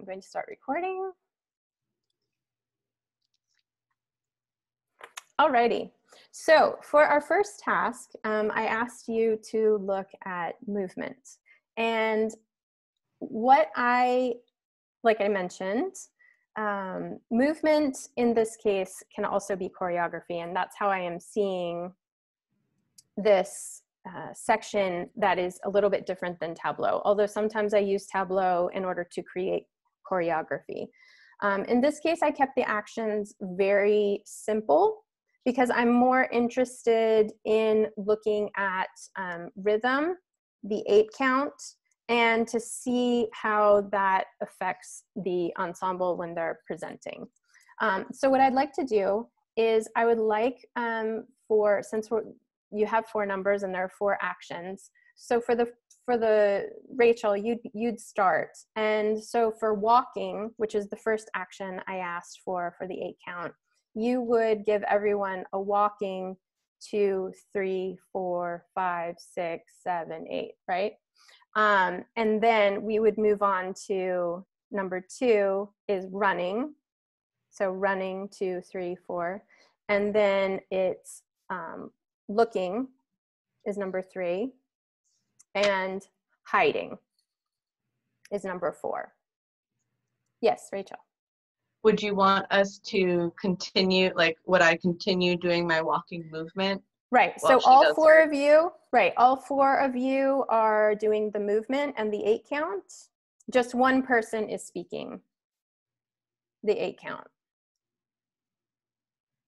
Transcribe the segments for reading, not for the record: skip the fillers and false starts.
I'm going to start recording. Alrighty, so for our first task, I asked you to look at movement. And like I mentioned, movement in this case can also be choreography, and that's how I am seeing this section that is a little bit different than Tableau, although sometimes I use Tableau in order to create choreography. In this case, I kept the actions very simple because I'm more interested in looking at rhythm, the 8 count, and to see how that affects the ensemble when they're presenting. So what I'd like to do is I would like since you have 4 numbers and there are 4 actions. So for the Rachel, you'd start. And so for walking, which is the first action I asked for the 8 count, you would give everyone a walking 2, 3, 4, 5, 6, 7, 8, right? And then we would move on to number 2 is running. So running 2, 3, 4. And then it's looking is number 3. And hiding is number 4. Yes, Rachel. Would you want us to continue, like, would I continue doing my walking movement? Right, so all 4 of you, right, all 4 of you are doing the movement and the 8 count. Just one person is speaking the 8 count.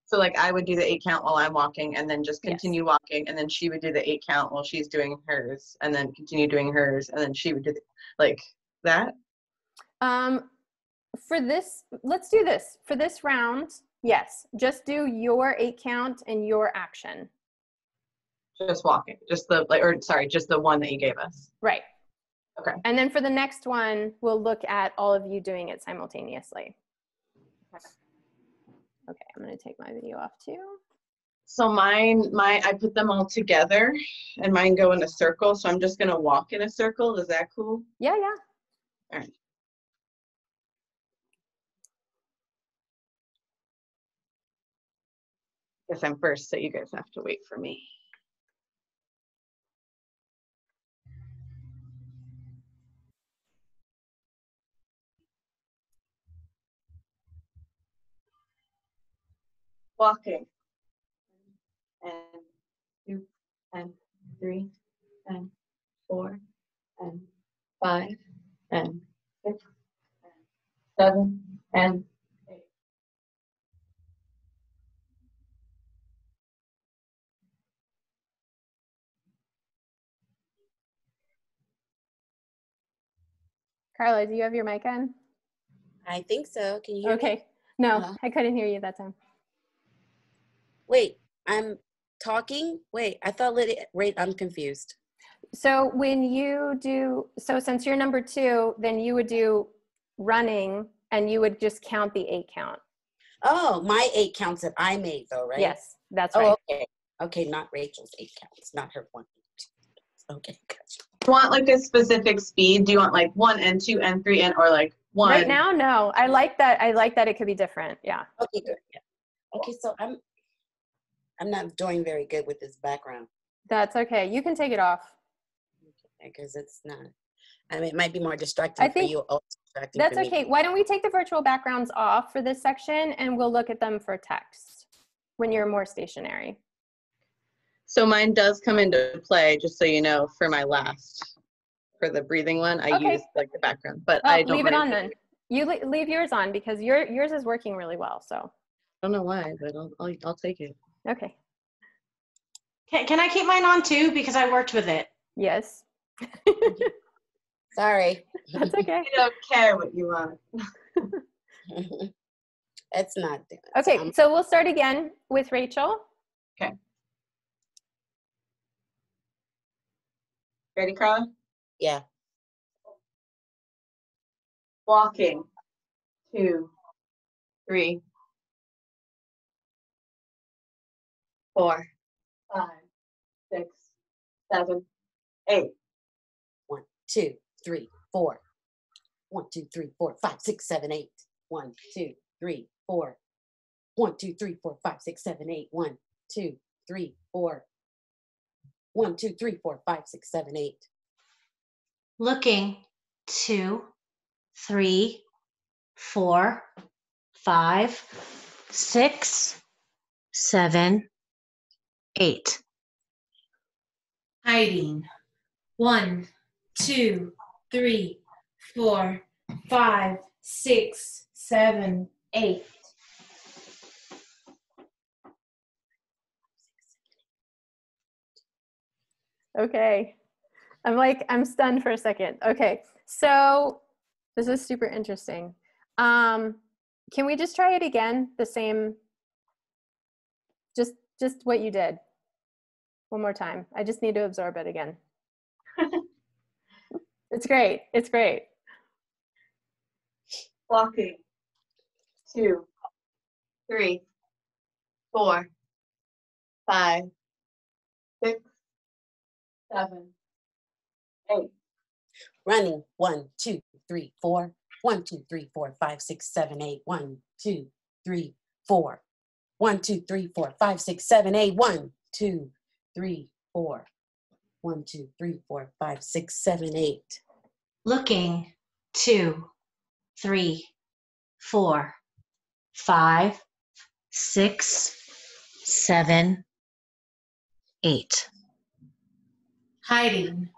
So like I would do the 8 count while I'm walking and then just continue walking, and then she would do the 8 count while she's doing hers and then continue doing hers, and then she would do like that? For this, let's do this. For this round, yes, just do your 8 count and your action. Just walking, just the one that you gave us. Right. Okay. And then for the next one, we'll look at all of you doing it simultaneously. Okay, I'm going to take my video off too. So I put them all together and mine go in a circle. So I'm just going to walk in a circle. Is that cool? Yeah. All right. Guess I'm first, so you guys have to wait for me. Walking. And 2, and 3, and 4, and 5, and 6, and 7, and 8. Carla, do you have your mic on? I think so. Can you hear me? Okay. No, I couldn't hear you that time. Wait, I'm talking? Wait, I thought wait, I'm confused. So when you do, so since you're number 2, then you would do running and you would just count the 8 count. Oh, my 8 counts that I made though, right? Yes, that's right. Oh, okay. Okay, not Rachel's 8 counts, not her 1. Okay, gotcha. Do you want like a specific speed? Do you want like 1 and 2 and 3 and or like 1? Right now, no. I like that. I like that it could be different. Yeah. Okay, good. Yeah. Okay, so I'm not doing very good with this background. That's okay. You can take it off. Because it's not. I mean, it might be more distracting for you. That's okay. Why don't we take the virtual backgrounds off for this section and we'll look at them for text when you're more stationary. So mine does come into play, just so you know, for my for the breathing one, I use like the background, but I don't leave it on then. You leave yours on because yours is working really well. So I don't know why, but I'll take it. Okay. Can I keep mine on too? Because I worked with it. Yes. Sorry. That's okay. I don't care what you want. It's not doing it. Okay, so we'll start again with Rachel. Okay. Ready, Carla? Yeah. Walking. 2, 3, 4, 5, 6, 7, 8. 1, 2, 3, 4. 1, 2, 3, 4, 5, 6, 7, 8. 1, 2, 3, 4. 1, 2, 3, 4, 5, 6, 7, 8. 1, 2, 3, 4. 1, 2, 3, 4, 5, 6, 7, 8. Looking, 2, 3, 4, 5, 6, 7, 8. Hiding, 1, 2, 3, 4, 5, 6, 7, 8. Okay. I'm stunned for a second. Okay. So this is super interesting. Can we just try it again? The same, just what you did. One more time. I just need to absorb it again. It's great. It's great. Walking. 2, 3, 4, 5, 6, 7, 8. Running, 1, 2, 3, 4. 1, 2, 3, 4, 5, 6, 7, 8. 1, 2, 3, 4. 1, 2, 3, 4, 5, 6, 7, 8. 1, 2, 3, 4. 1, 2, 3, 4, 5, 6, 7, 8. Looking, 2, 3, 4, 5, 6, 7, 8. Hiding,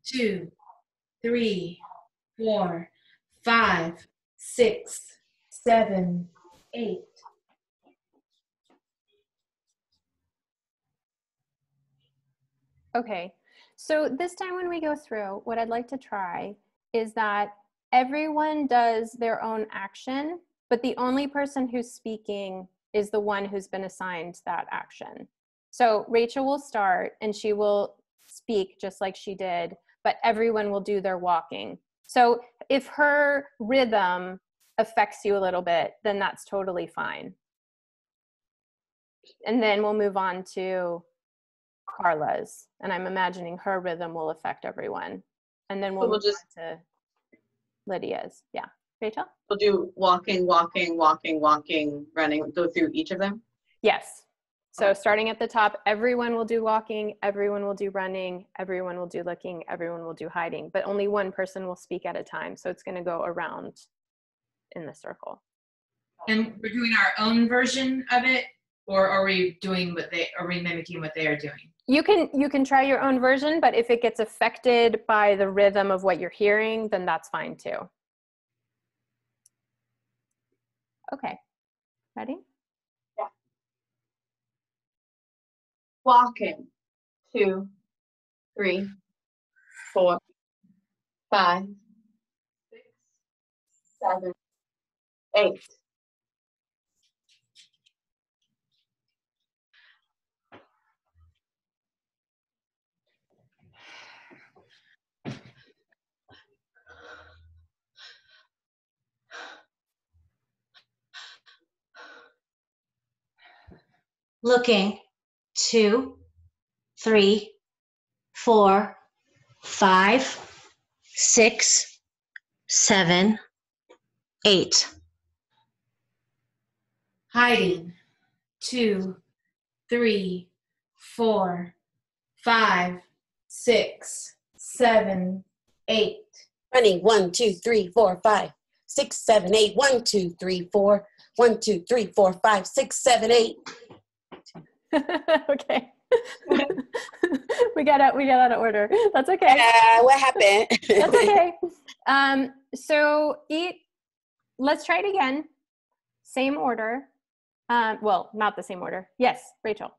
2, 3, 4, 5, 6, 7, 8. Okay. So this time when we go through, what I'd like to try is that everyone does their own action, but the only person who's speaking is the one who's been assigned that action. So Rachel will start and she will speak just like she did, but everyone will do their walking. So if her rhythm affects you a little bit, then that's totally fine. And then we'll move on to Carla's, and I'm imagining her rhythm will affect everyone. And then we'll move on to Lydia's. Yeah. Rachel? We'll do walking, walking, walking, walking, running, go through each of them? Yes. So starting at the top, everyone will do walking, everyone will do running, everyone will do looking, everyone will do hiding, but only one person will speak at a time. So it's going to go around in the circle. And we're doing our own version of it, or are we doing are we mimicking what they are doing? You can try your own version, but if it gets affected by the rhythm of what you're hearing, then that's fine too. Okay. Ready? Yeah. Walking. 2, 3, 4, 5, 6, 7, 8. Looking, 2, 3, 4, 5, 6, 7, 8. Hiding, 2, 3, 4, 5, 6, 7, 8. Running, 1, 2, 3, 4, 5, 6, 7, 8. 1, 2, 3, 4. 1, 2, 3, 4, 5, 6, 7, 8. Okay. we got out of order. That's okay. What happened? That's okay. So let's try it again. Same order. Well, not the same order. Yes, Rachel.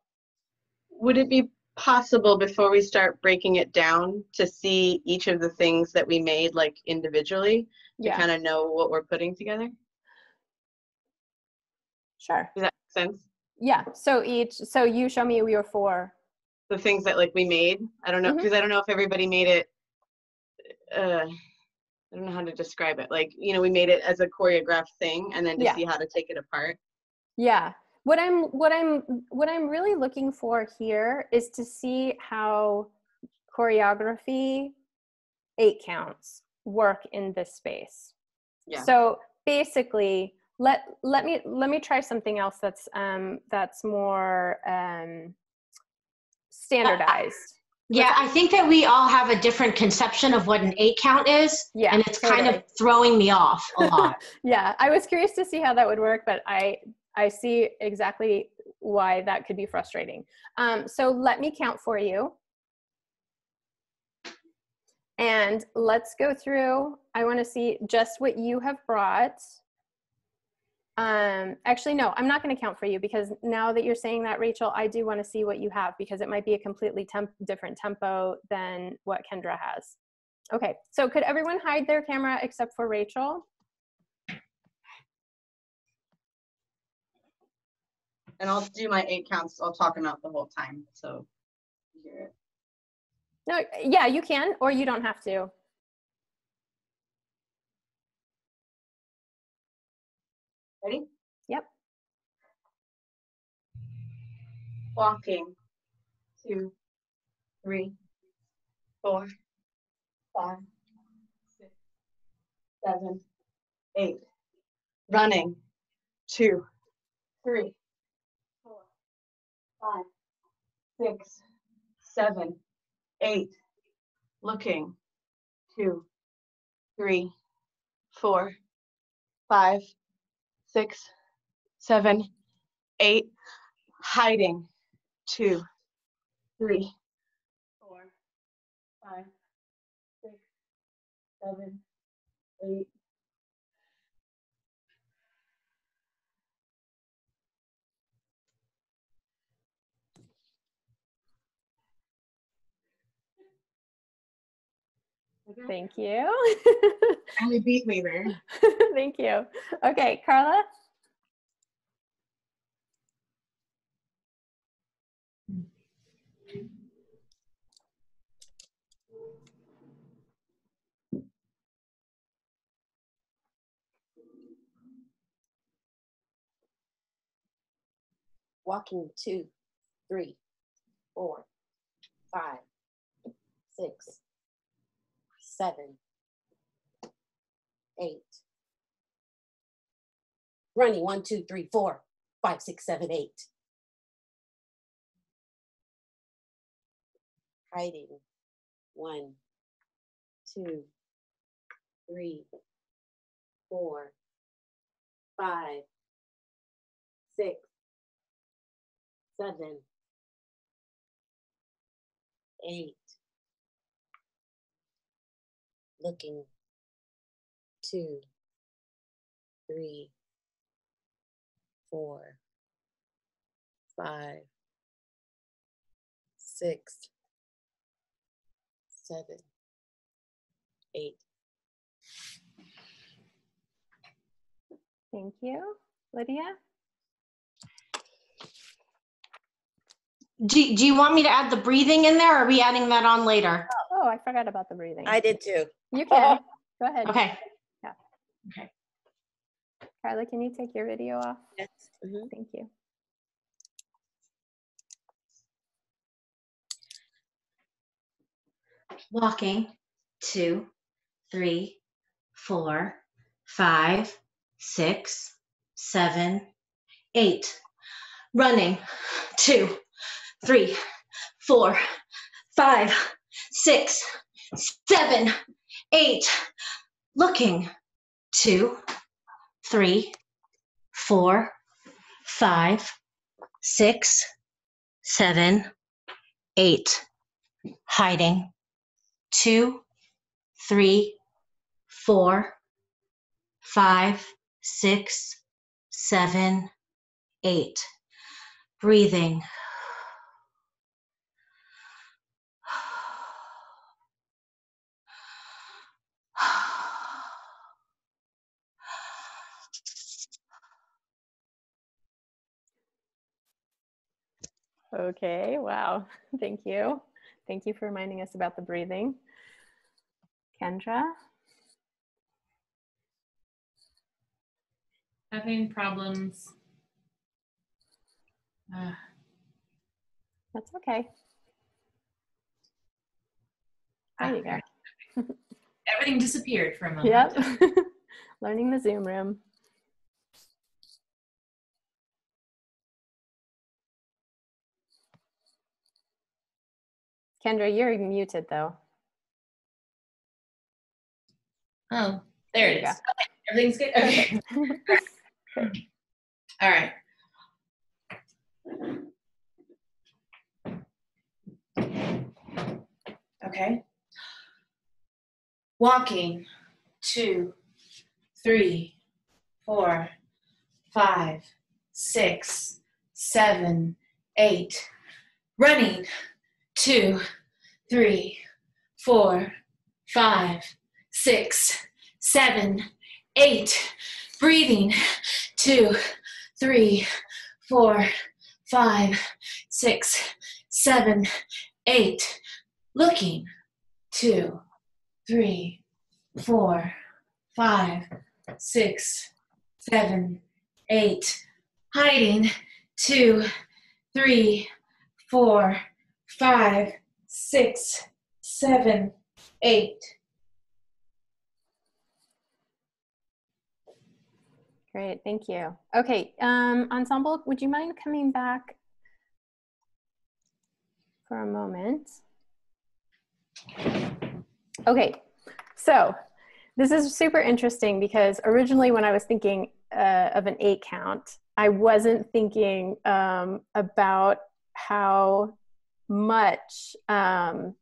Would it be possible before we start breaking it down to see each of the things that we made like individually to kind of know what we're putting together? Sure. Does that make sense? Yeah. So you show me your 4. The things that like we made. I don't know, because I don't know if everybody made it. I don't know how to describe it. Like, you know, we made it as a choreographed thing, and then to see how to take it apart. Yeah. What I'm really looking for here is to see how choreography 8 counts work in this space. Yeah. So basically, let me try something else that's more standardized. Yeah, I think that we all have a different conception of what an 8 count is. Yeah, and it's totally. kind of throwing me off a lot. Yeah, I was curious to see how that would work, but I see exactly why that could be frustrating. So let me count for you. And let's go through. I want to see just what you have brought. Actually, no, I'm not going to count for you, because now that you're saying that, Rachel, I do want to see what you have, because it might be a completely different tempo than what Kendra has. Okay, so could everyone hide their camera except for Rachel? And I'll do my 8 counts. I'll talk them out the whole time. So you hear it. No, yeah, you can, or you don't have to. Ready? Yep. Walking. 2, 3, 4, 5, 6, 7, 8. Running. 2, 3, 4, 5, 6, 7, 8. Looking. 2, 3, 4, 5, 6, 7, 8. Hiding. 2, 3, 4, 5, 6, 7, 8. Thank you. And you beat me there. Thank you. Okay, Carla? Walking 2, 3, 4, 5, 6, 7, 8. Running 1, 2, 3, 4, 5, 6, 7, 8. Hiding 1, 2, 3, 4, 5, 6, 7, 8. Looking 2, 3, 4, 5, 6, 7, 8. Thank you. Lydia? Do you want me to add the breathing in there, or are we adding that on later? Oh, I forgot about the breathing. I did too. You can. Go ahead. Okay. Yeah. Okay. Carla, can you take your video off? Yes. Mm-hmm. Thank you. Walking 2, 3, 4, 5, 6, 7, 8. Running 2, 3, 4, 5, 6, 7, 8. Looking 2, 3, 4, 5, 6, 7, 8. Hiding 2, 3, 4, 5, 6, 7, 8. Breathing. Okay, wow. Thank you. Thank you for reminding us about the breathing. Kendra? Having problems. That's okay. There you go. Everything disappeared for a moment. Yep. learning the Zoom room. Kendra, you're muted though. Oh, there it is. Okay, everything's good? Okay. Great. All right. Okay. Walking, 2, 3, 4, 5, 6, 7, 8. Running, 2, 3, 4, 5, 6, 7, 8. Breathing, 2, 3, 4, 5, 6, 7, 8. Looking, 2, 3, 4, 5, 6, 7, 8. Hiding, 2, 3, 4, 5, 6, 7, 8. Great, thank you. Okay, ensemble, would you mind coming back for a moment? Okay, so this is super interesting because originally when I was thinking of an 8 count, I wasn't thinking about how much, how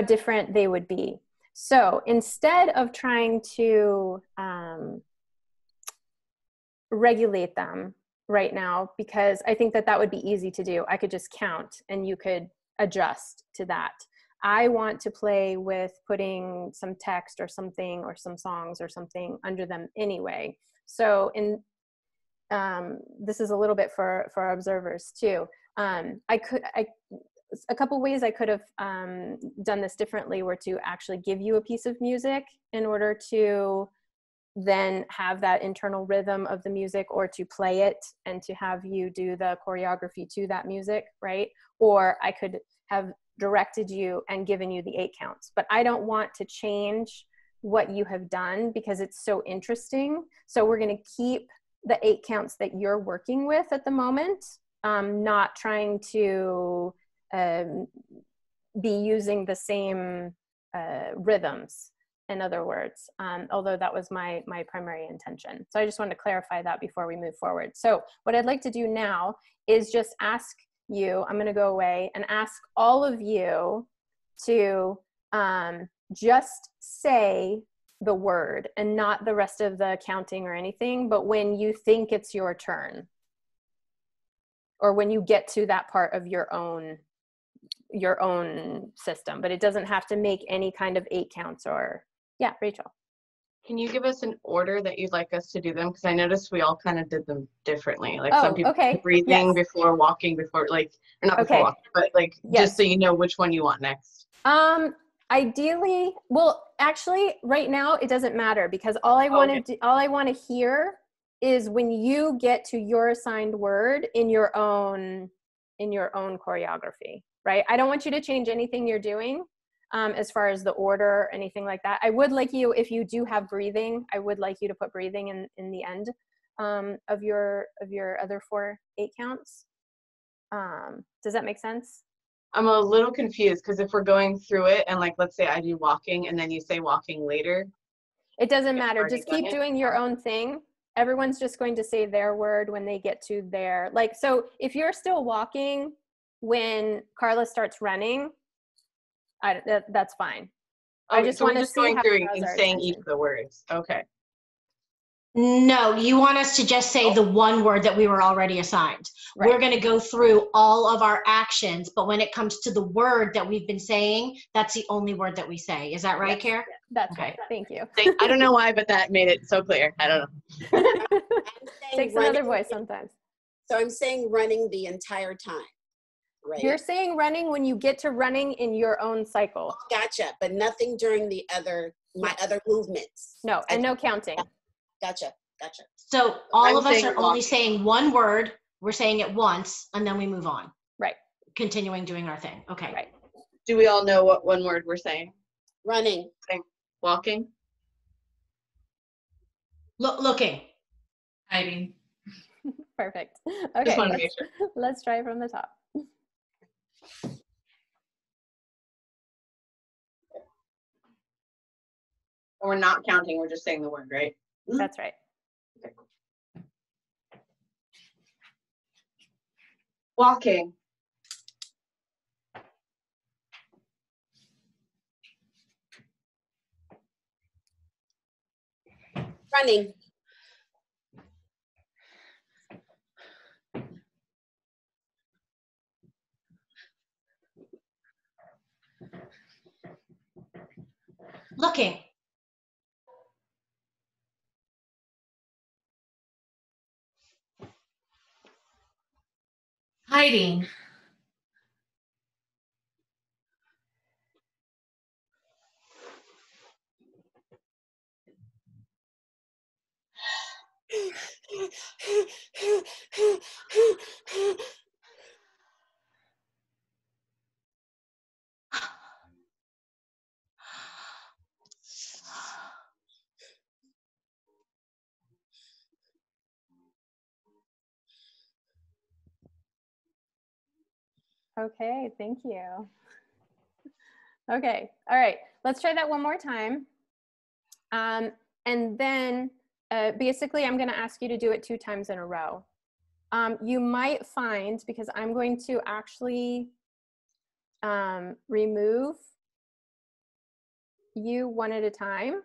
different they would be. So instead of trying to regulate them right now, because I think that that would be easy to do, I could just count and you could adjust to that. I want to play with putting some text or something or some songs or something under them anyway. So in this is a little bit for our observers too. A couple ways I could have done this differently were to actually give you a piece of music in order to then have that internal rhythm of the music, or to play it and to have you do the choreography to that music, right? Or I could have directed you and given you the 8 counts, but I don't want to change what you have done because it's so interesting. So we're going to keep the 8 counts that you're working with at the moment, not trying to be using the same rhythms, in other words, although that was my primary intention. So I just wanted to clarify that before we move forward. So what I'd like to do now is just ask you, I'm going to go away and ask all of you to just say the word and not the rest of the counting or anything, but when you think it's your turn, or when you get to that part of your own system, but it doesn't have to make any kind of 8 counts or, yeah, Rachel. Can you give us an order that you'd like us to do them? Because I noticed we all kind of did them differently. Like some people breathing before walking, before like, or not before walking, but like just so you know which one you want next. Ideally, well, actually, right now it doesn't matter because all I want to hear is when you get to your assigned word in your own choreography, right? I don't want you to change anything you're doing. As far as the order or anything like that. I would like you, if you do have breathing, I would like you to put breathing in the end of your other 4 8 counts. Does that make sense? I'm a little confused because if we're going through it and like, let's say I do walking and then you say walking later. It doesn't matter. Just keep doing your own thing. Everyone's just going to say their word when they get to their, like, so if you're still walking when Carla starts running, that's fine. I just want to see going how through and saying each of the words. Okay. No, you want us to just say the one word that we were already assigned. Right. We're going to go through all of our actions, but when it comes to the word that we've been saying, that's the only word that we say. Is that right, Kara? That's okay. Right. Thank you. I don't know why, but that made it so clear. I don't know. Takes another voice sometimes. So I'm saying running the entire time. Right. You're saying running when you get to running in your own cycle. Gotcha, but nothing during my other movements. No, and no counting. Gotcha. So all of us are only saying one word. We're saying it once, and then we move on. Right. Continuing doing our thing. Okay. Right. Do we all know what one word we're saying? Running. Walking. Looking. Hiding. Perfect. Okay, let's try from the top. We're not counting, we're just saying the word, right? That's right. Okay. Walking. Running. Looking. Hiding. Okay, thank you. Okay, all right, let's try that one more time. And then basically I'm gonna ask you to do it 2 times in a row. You might find, because I'm going to actually remove you one at a time.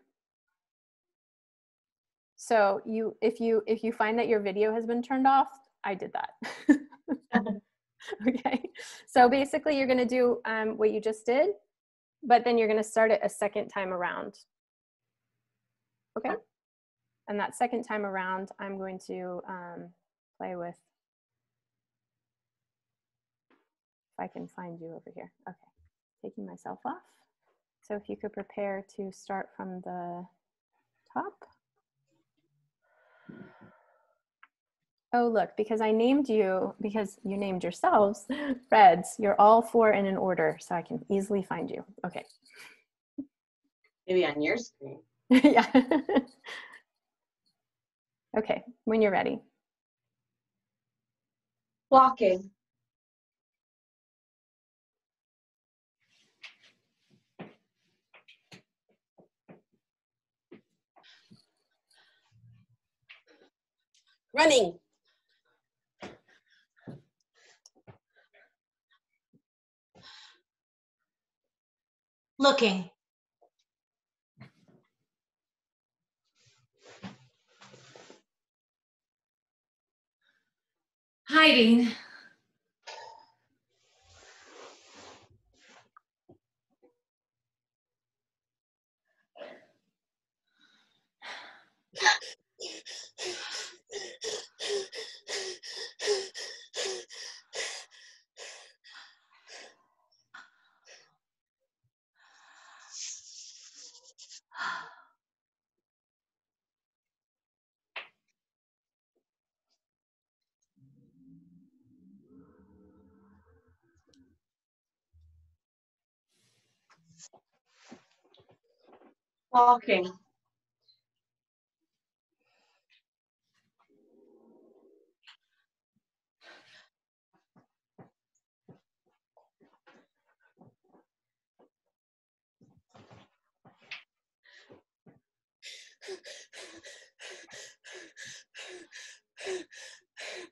So if you find that your video has been turned off, I did that. Okay, so basically you're gonna do what you just did, but then you're gonna start it a second time around. Okay, and that second time around, I'm going to play with, if I can find you over here. Okay, taking myself off. So if you could prepare to start from the top. Oh, look, because I named you, because you named yourselves Reds, you're all 4 in an order, so I can easily find you. Okay. Maybe on your screen. Yeah. Okay, when you're ready. Walking. Running. Looking. Hiding. Walking.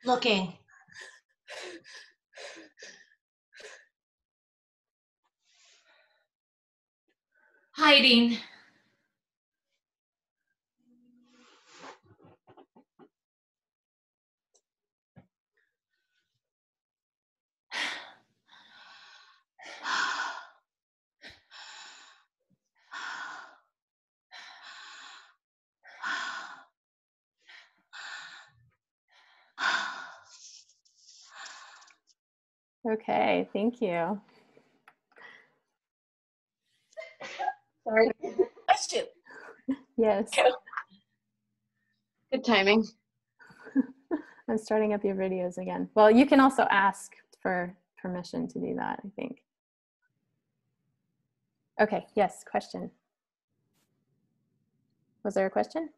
Looking. Hiding. Okay, thank you. Sorry. Question. Yes. Good timing. I'm starting up your videos again. Well, you can also ask for permission to do that, I think. Okay, yes, question. Was there a question?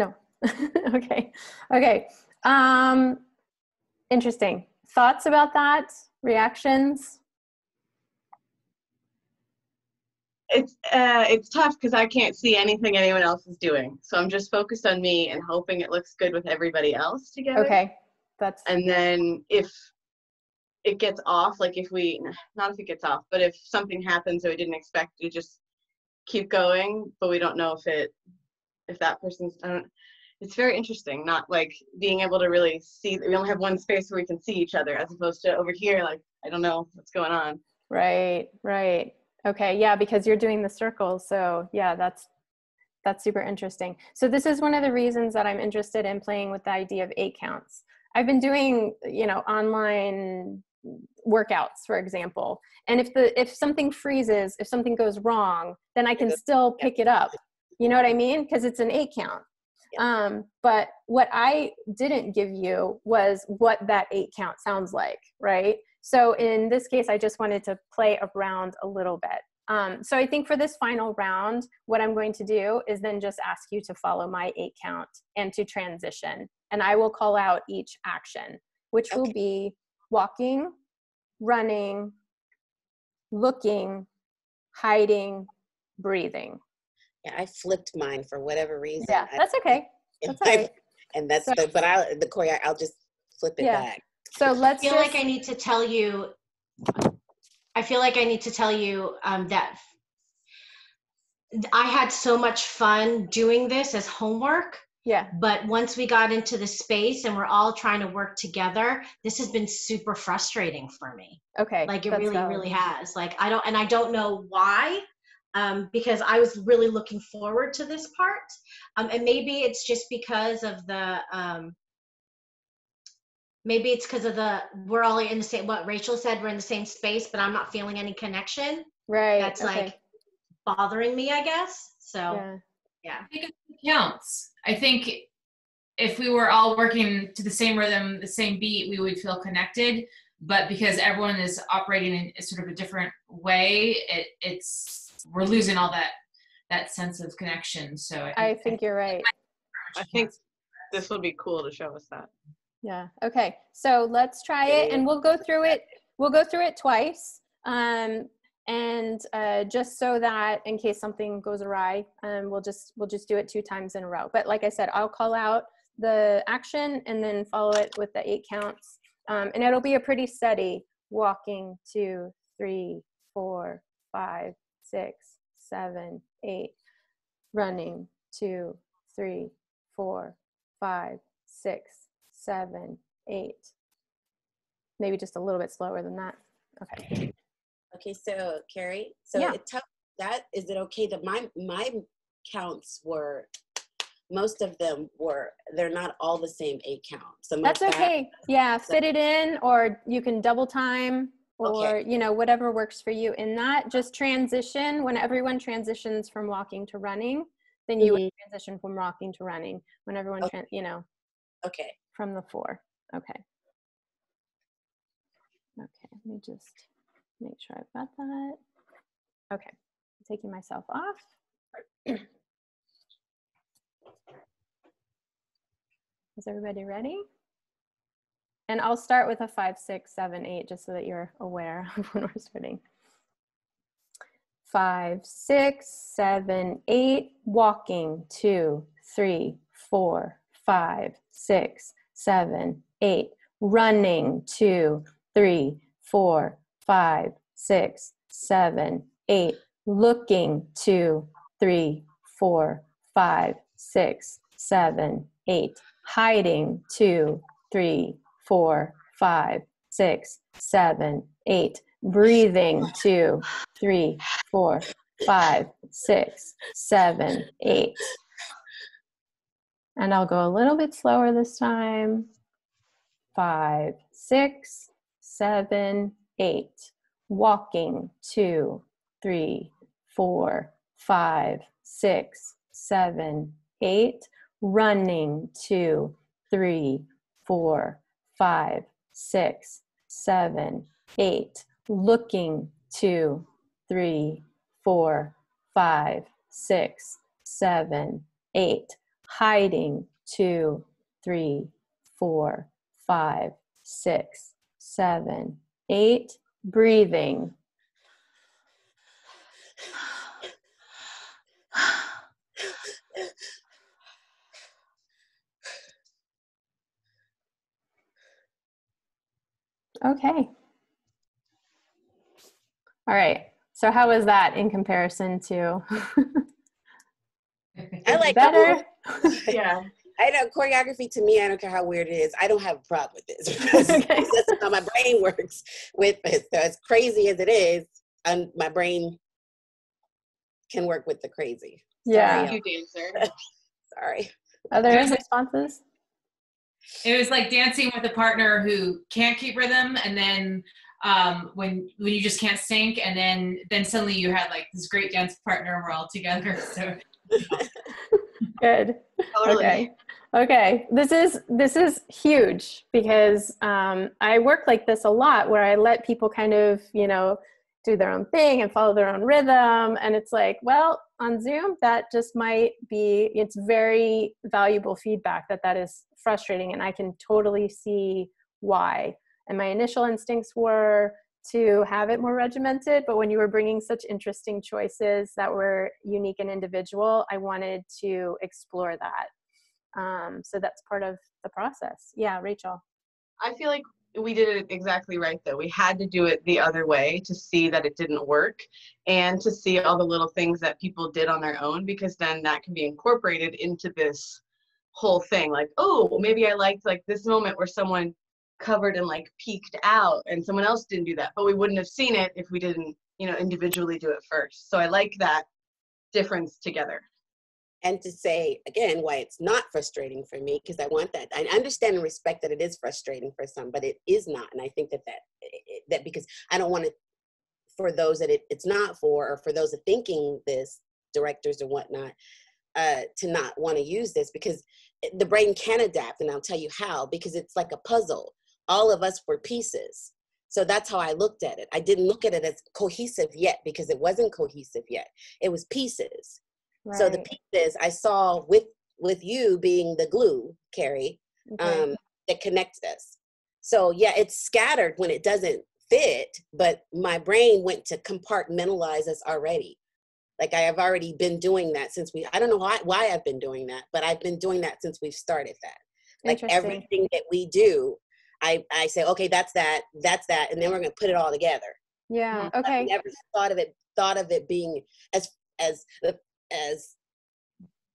No. Okay. Okay. Interesting. Thoughts about that? Reactions? It's tough because I can't see anything anyone else is doing. So I'm just focused on me and hoping it looks good with everybody else together. Okay. And then if it gets off, like not if it gets off, but if something happens that we didn't expect, we just keep going, but we don't know if that person's, it's very interesting, not like being able to really see, we only have one space where we can see each other as opposed to over here, like, I don't know what's going on. Right. Okay. Yeah, because you're doing the circles. So yeah, that's super interesting. So this is one of the reasons that I'm interested in playing with the idea of 8 counts. I've been doing, online workouts, for example. And if something freezes, if something goes wrong, then I can still pick it up. You know what I mean? Because it's an 8 count. But what I didn't give you was what that 8 count sounds like, right? So in this case, I just wanted to play around a little bit. So I think for this final round, what I'm going to do is then just ask you to follow my 8 count and to transition. And I will call out each action, which will be walking, running, looking, hiding, breathing. Yeah, I flipped mine for whatever reason. Yeah, that's okay. That's all right. And that's so, I'll just flip it back. So let's I feel like I need to tell you that I had so much fun doing this as homework. Yeah. But once we got into the space and we're all trying to work together, this has been super frustrating for me. Okay. Like it really has. Like I don't know why. Because I was really looking forward to this part. And maybe it's just because of we're all in the same, what Rachel said, we're in the same space, but I'm not feeling any connection. Right. That's like bothering me, I guess. So, yeah. I think it counts. I think if we were all working to the same rhythm, the same beat, we would feel connected. But because everyone is operating in sort of a different way, we're losing all that sense of connection. So I think you're right. I think this would be cool to show us that. Yeah. Okay. So let's try it, and we'll go through it. We'll go through it twice, and just so that in case something goes awry, we'll just do it 2 times in a row. But like I said, I'll call out the action and then follow it with the 8 counts, and it'll be a pretty steady walking 2, 3, 4, 5, 6, 7, 8, running 2, 3, 4, 5, 6, 7, 8. Maybe just a little bit slower than that. Okay. Okay, so Carrie, is it okay that my counts were, most of them they're not all the same 8 counts. That's okay. Yeah, fit it in, or you can double time, or whatever works for you in that. Just transition. When everyone transitions from walking to running, then you would transition from walking to running. When everyone from the 4. Okay, let me just make sure I've got that. Okay, I'm taking myself off. Is everybody ready? And I'll start with a 5, 6, 7, 8, just so that you're aware of when we're starting. 5, 6, 7, 8, walking 2, 3, 4, 5, 6, 7, 8, running 2, 3, 4, 5, 6, 7, 8, looking 2, 3, 4, 5, 6, 7, 8, hiding 2, 3, 4, 5, 6, 7, 8, breathing 2, 3, 4, 5, 6, 7, 8. And I'll go a little bit slower this time. 5, 6, 7, 8. Walking 2, 3, 4, 5, 6, 7, 8. Running 2, 3, 4, 5, 6, 7, 8. Looking 2, 3, 4, 5, 6, 7, 8. hiding, 2, 3, 4, 5, 6, 7, 8, breathing. Okay. All right. So how was that in comparison to? I like better. Yeah. I know choreography to me, I don't care how weird it is. I don't have a problem with this because Okay. that's how my brain works with it. So as crazy as it is, my brain can work with the crazy. Yeah. Thank you, dancer. Sorry. Other responses? It was like dancing with a partner who can't keep rhythm, and then when you just can't sync, and then suddenly you had like this great dance partner and we're all together. So Good. Totally. Okay. This is huge because I work like this a lot where I let people kind of, do their own thing and follow their own rhythm. And it's like, well, on Zoom, that just might be, it's very valuable feedback that is frustrating. And I can totally see why. And my initial instincts were to have it more regimented, but when you were bringing such interesting choices that were unique and individual, I wanted to explore that. So that's part of the process. Yeah, Rachel. I feel like we did it exactly right, though. We had to do it the other way to see that it didn't work and to see all the little things that people did on their own, because then that can be incorporated into this whole thing. Like, oh, maybe I liked like this moment where someone covered and like peeked out and someone else didn't do that, but we wouldn't have seen it if we didn't, individually do it first. So I like that difference together. And to say, again, why it's not frustrating for me, because I want that. I understand and respect that it is frustrating for some, but it is not. And I think that because I don't want it for those that it's not for, or for those that thinking this, directors or whatnot, to not want to use this, because the brain can adapt. And I'll tell you how, because it's like a puzzle. All of us were pieces. So that's how I looked at it. I didn't look at it as cohesive yet, because it wasn't cohesive yet. It was pieces. Right. So the pieces I saw with you being the glue, Carrie, that connected us. So yeah, it's scattered when it doesn't fit, but my brain went to compartmentalize us already. Like I have already been doing that since I don't know why I've been doing that, but I've been doing that since we've started that. Like everything that we do, I say, okay, that's that, and then we're going to put it all together. Yeah. Okay. I never thought of it being as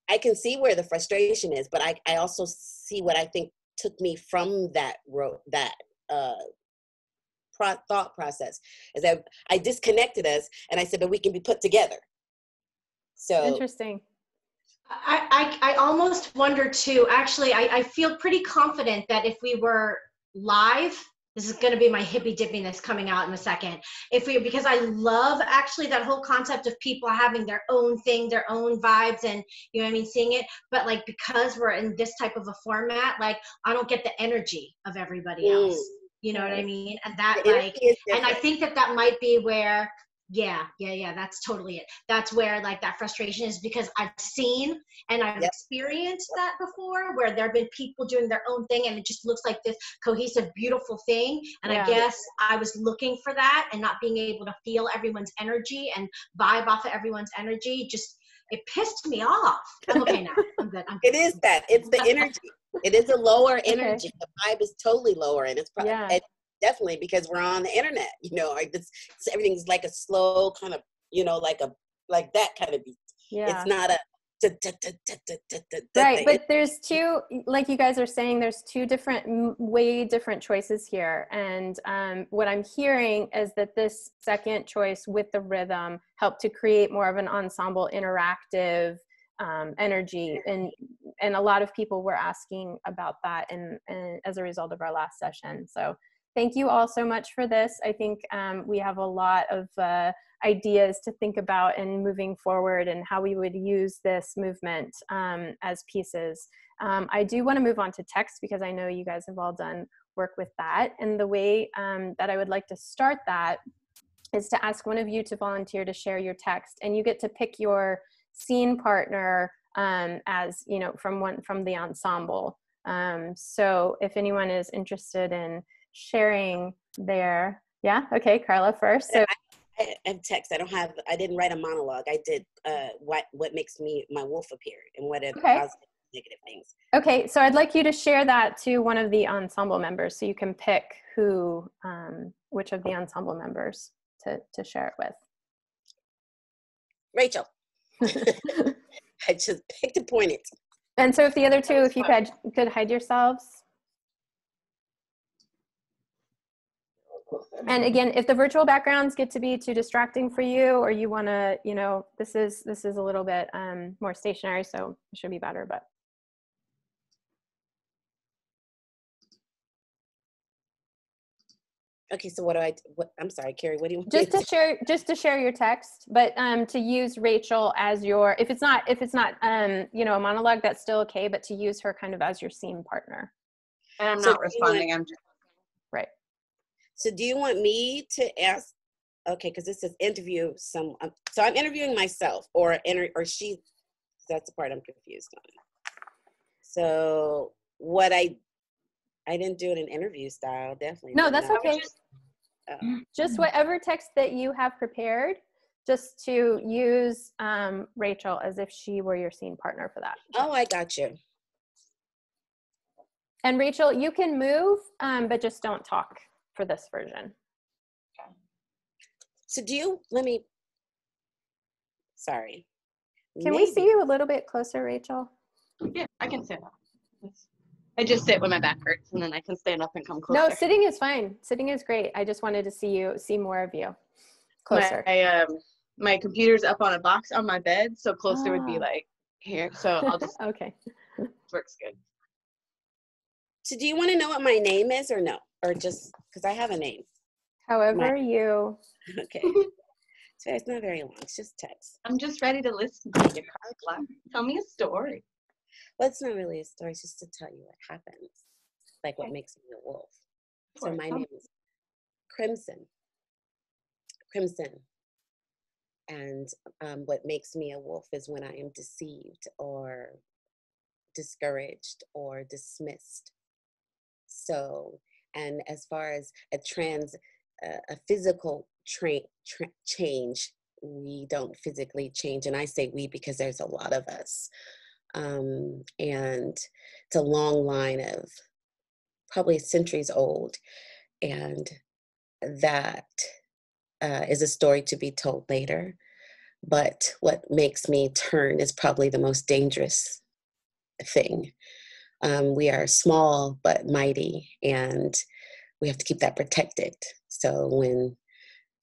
I can see where the frustration is, but I also see what I think took me from that thought process is that I disconnected us and I said, but we can be put together. So interesting. I almost wonder too, actually, I feel pretty confident that if we were live, this is going to be my hippy dippiness coming out in a second. Because I love actually that whole concept of people having their own thing, their own vibes, and you know what I mean, seeing it. But like, because we're in this type of a format, like I don't get the energy of everybody else. You know what I mean? And that and I think that might be where, yeah, that's totally it. That's where like that frustration is, because I've seen and I've experienced that before, where there have been people doing their own thing and it just looks like this cohesive, beautiful thing. And I guess I was looking for that and not being able to feel everyone's energy and vibe off of everyone's energy. Just, it pissed me off. I'm okay now. I'm good. It is that. It's the energy. It is a lower energy. The vibe is totally lower, and it's probably definitely because we're on the internet. Like this, everything's like a slow kind of, like that kind of beat. Yeah. It's not a right, but there's two, like you guys are saying, there's two way different choices here, and what I'm hearing is that this second choice with the rhythm helped to create more of an ensemble interactive energy, and a lot of people were asking about that and as a result of our last session. So thank you all so much for this. I think we have a lot of ideas to think about and moving forward and how we would use this movement as pieces. I do want to move on to text because I know you guys have all done work with that. And the way that I would like to start that is to ask one of you to volunteer to share your text, and you get to pick your scene partner as, you know, from the ensemble. So if anyone is interested in sharing their, yeah, okay, Carla first. So I have text. I didn't write a monologue. I did what makes my wolf appear and what are the positive and negative things. Okay, so I'd like you to share that to one of the ensemble members, so you can pick who, which of the ensemble members to share it with. Rachel. I just picked a point. And so if the other two, if you could hide yourselves. And again, if the virtual backgrounds get to be too distracting for you, or you want to, you know, this is a little bit more stationary, so it should be better. But okay, so I'm sorry, Carrie, what do you want? Just to share your text, but to use Rachel as your, if it's not you know, a monologue, that's still okay, but to use her kind of as your scene partner. And I'm not responding. I'm just right. So do you want me to ask? Okay, because this says interview someone. So I'm interviewing myself, or she. That's the part I'm confused on. So what I didn't do it in interview style, definitely. No, that's okay. Just whatever text that you have prepared, just to use Rachel as if she were your scene partner for that. Oh, I got you. And Rachel, you can move, but just don't talk for this version. Okay. So sorry. Can we see you a little bit closer, Rachel? Yeah, I can sit up. I just sit when my back hurts, and then I can stand up and come closer. No, sitting is fine. Sitting is great. I just wanted to see more of you closer. My computer's up on a box on my bed, so closer would be like here. So I'll just okay. Works good. So do you want to know what my name is, or no? Or just because I have a name? However you. Okay. So it's not very long. It's just text. I'm just ready to listen to you, Carla. Tell me a story. Well, it's not really a story. It's just to tell you what happens, like what makes me a wolf. So my name is Crimson. And what makes me a wolf is when I am deceived or discouraged or dismissed. So, and as far as a physical change, we don't physically change. And I say we because there's a lot of us. And it's a long line of probably centuries old. And that is a story to be told later. But what makes me turn is probably the most dangerous thing. We are small but mighty, and we have to keep that protected. So when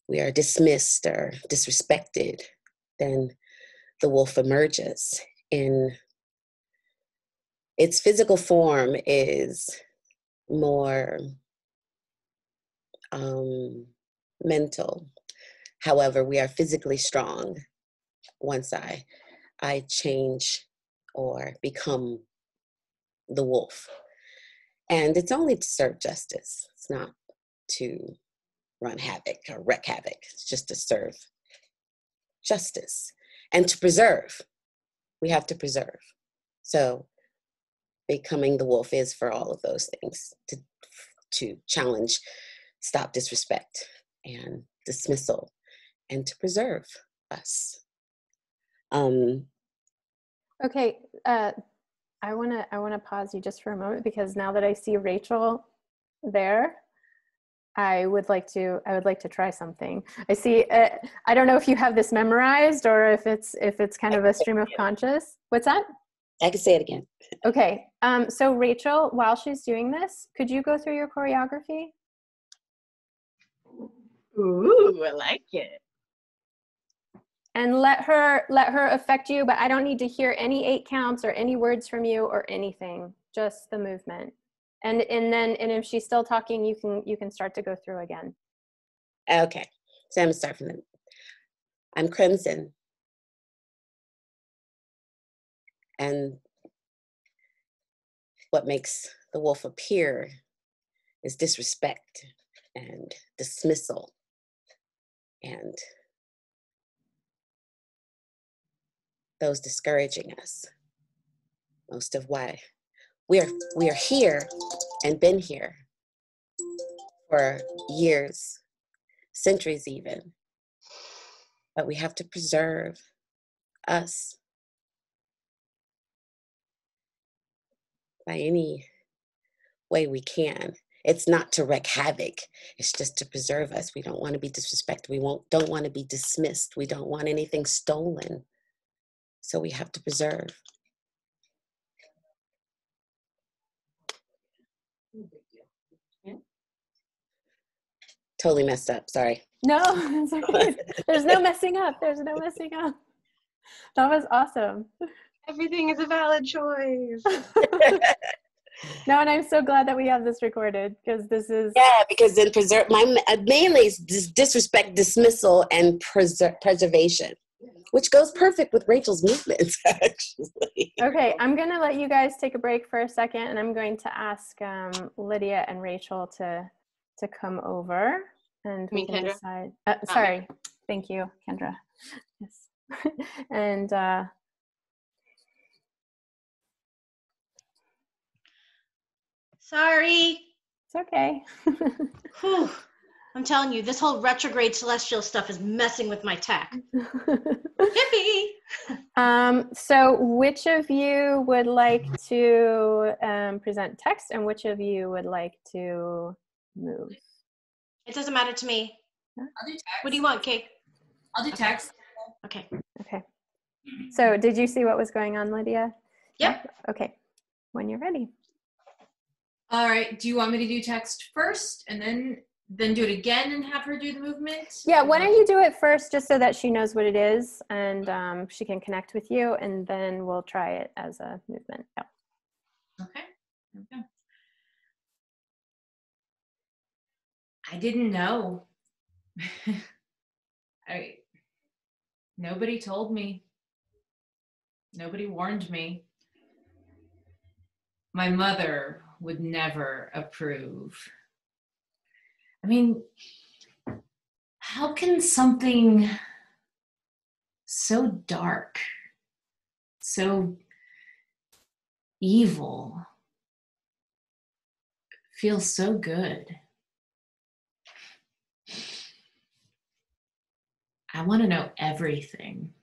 we are dismissed or disrespected, then the wolf emerges. In its physical form is more mental. However, we are physically strong once I change or become the wolf. And it's only to serve justice. It's not to run havoc or wreak havoc. It's just to serve justice and to preserve. We have to preserve. So becoming the wolf is for all of those things, to challenge, stop disrespect and dismissal, and to preserve us. Okay, I wanna pause you just for a moment, because now that I see Rachel there, I would like to try something. I see. I don't know if you have this memorized or if it's kind of a stream of conscious. What's that? I can say it again. Okay. So Rachel, while she's doing this, could you go through your choreography? Ooh, I like it. And let her affect you, but I don't need to hear any 8 counts or any words from you or anything. Just the movement. And if she's still talking, you can start to go through again. Okay. So I'm gonna start from I'm Crimson. And what makes the wolf appear is disrespect and dismissal and those discouraging us. most of why we are here and been here for years, centuries even. But we have to preserve us by any way we can. It's not to wreak havoc. It's just to preserve us. We don't want to be disrespected. We don't want to be dismissed. We don't want anything stolen. So we have to preserve. Totally messed up. Sorry. No, it's okay. There's no messing up. There's no messing up. That was awesome. Everything is a valid choice. No, and I'm so glad that we have this recorded, because this is... Yeah, because then mainly is disrespect, dismissal, and preservation, which goes perfect with Rachel's movements, actually. Okay, I'm going to let you guys take a break for a second, and I'm going to ask Lydia and Rachel to come over, and we can decide. Sorry. Thank you, Kendra. Yes. And sorry. It's okay. Whew. I'm telling you, this whole retrograde celestial stuff is messing with my tech. Yippee! So which of you would like to present text, and which of you would like to move? It doesn't matter to me. I'll do text. What do you want, Kate? I'll do text. Okay. Okay. So did you see what was going on, Lydia? Yep. Okay. When you're ready. All right. Do you want me to do text first and then do it again and have her do the movement? Yeah, why don't you do it first, just so that she knows what it is, and she can connect with you, and then we'll try it as a movement. Yeah. Okay. I didn't know. Nobody told me. Nobody warned me. My mother would never approve. I mean, how can something so dark, so evil, feel so good? I want to know everything.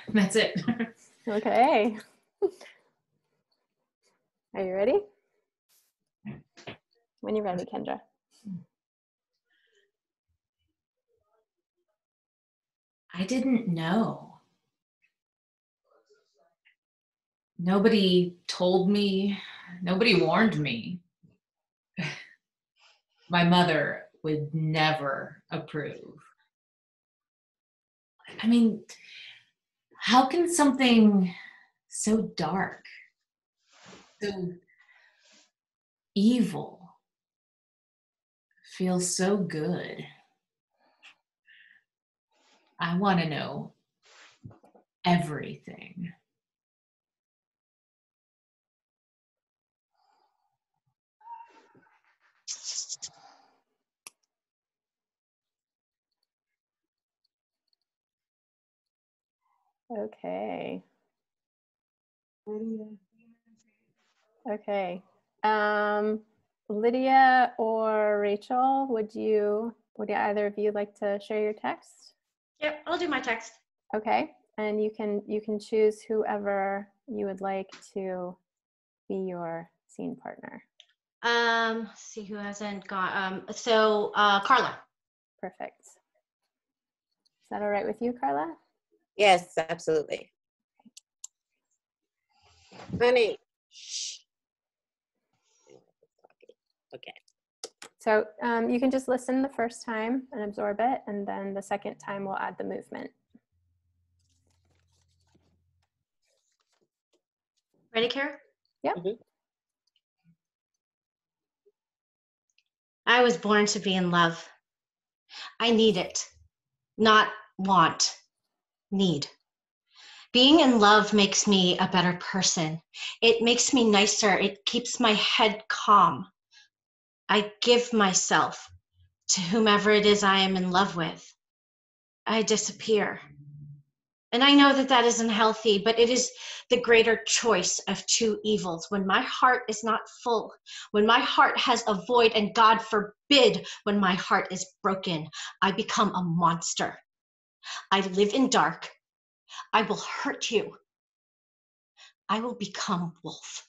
That's it. Okay. Are you ready? When you're ready, Kendra. I didn't know. Nobody told me. Nobody warned me. My mother would never approve. I mean, how can something so dark, so evil, feel so good? I want to know everything. Okay. Okay. Lydia or Rachel, would either of you like to share your text? Yep, I'll do my text. Okay. And you can choose whoever you would like to be your scene partner. Let's see who hasn't got Carla. Perfect. Is that all right with you, Carla? Yes, absolutely. Honey. Shh. Okay. So you can just listen the first time and absorb it, and then the second time we'll add the movement. Ready, Kara? Yep. Mm-hmm. I was born to be in love. I need it. Not want. Need. Being in love makes me a better person. It makes me nicer. It keeps my head calm. I give myself to whomever it is I am in love with. I disappear. And I know that that isn't healthy, but it is the greater choice of two evils. When my heart is not full, when my heart has a void, and God forbid, when my heart is broken, I become a monster. I live in dark. I will hurt you. I will become wolf.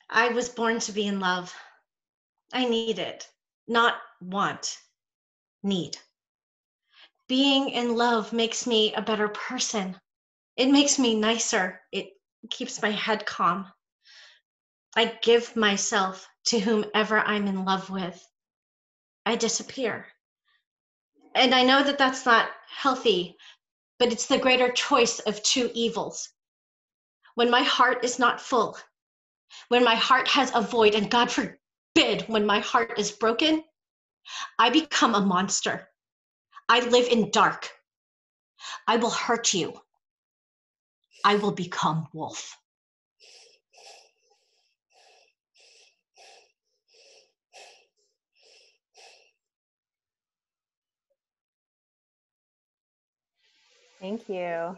I was born to be in love. I need it, not want, need. Being in love makes me a better person. It makes me nicer. It keeps my head calm. I give myself to whomever I'm in love with. I disappear. And I know that that's not healthy, but it's the greater choice of two evils. When my heart is not full, when my heart has a void, and God forbid, when my heart is broken, I become a monster. I live in dark. I will hurt you. I will become wolf. Thank you.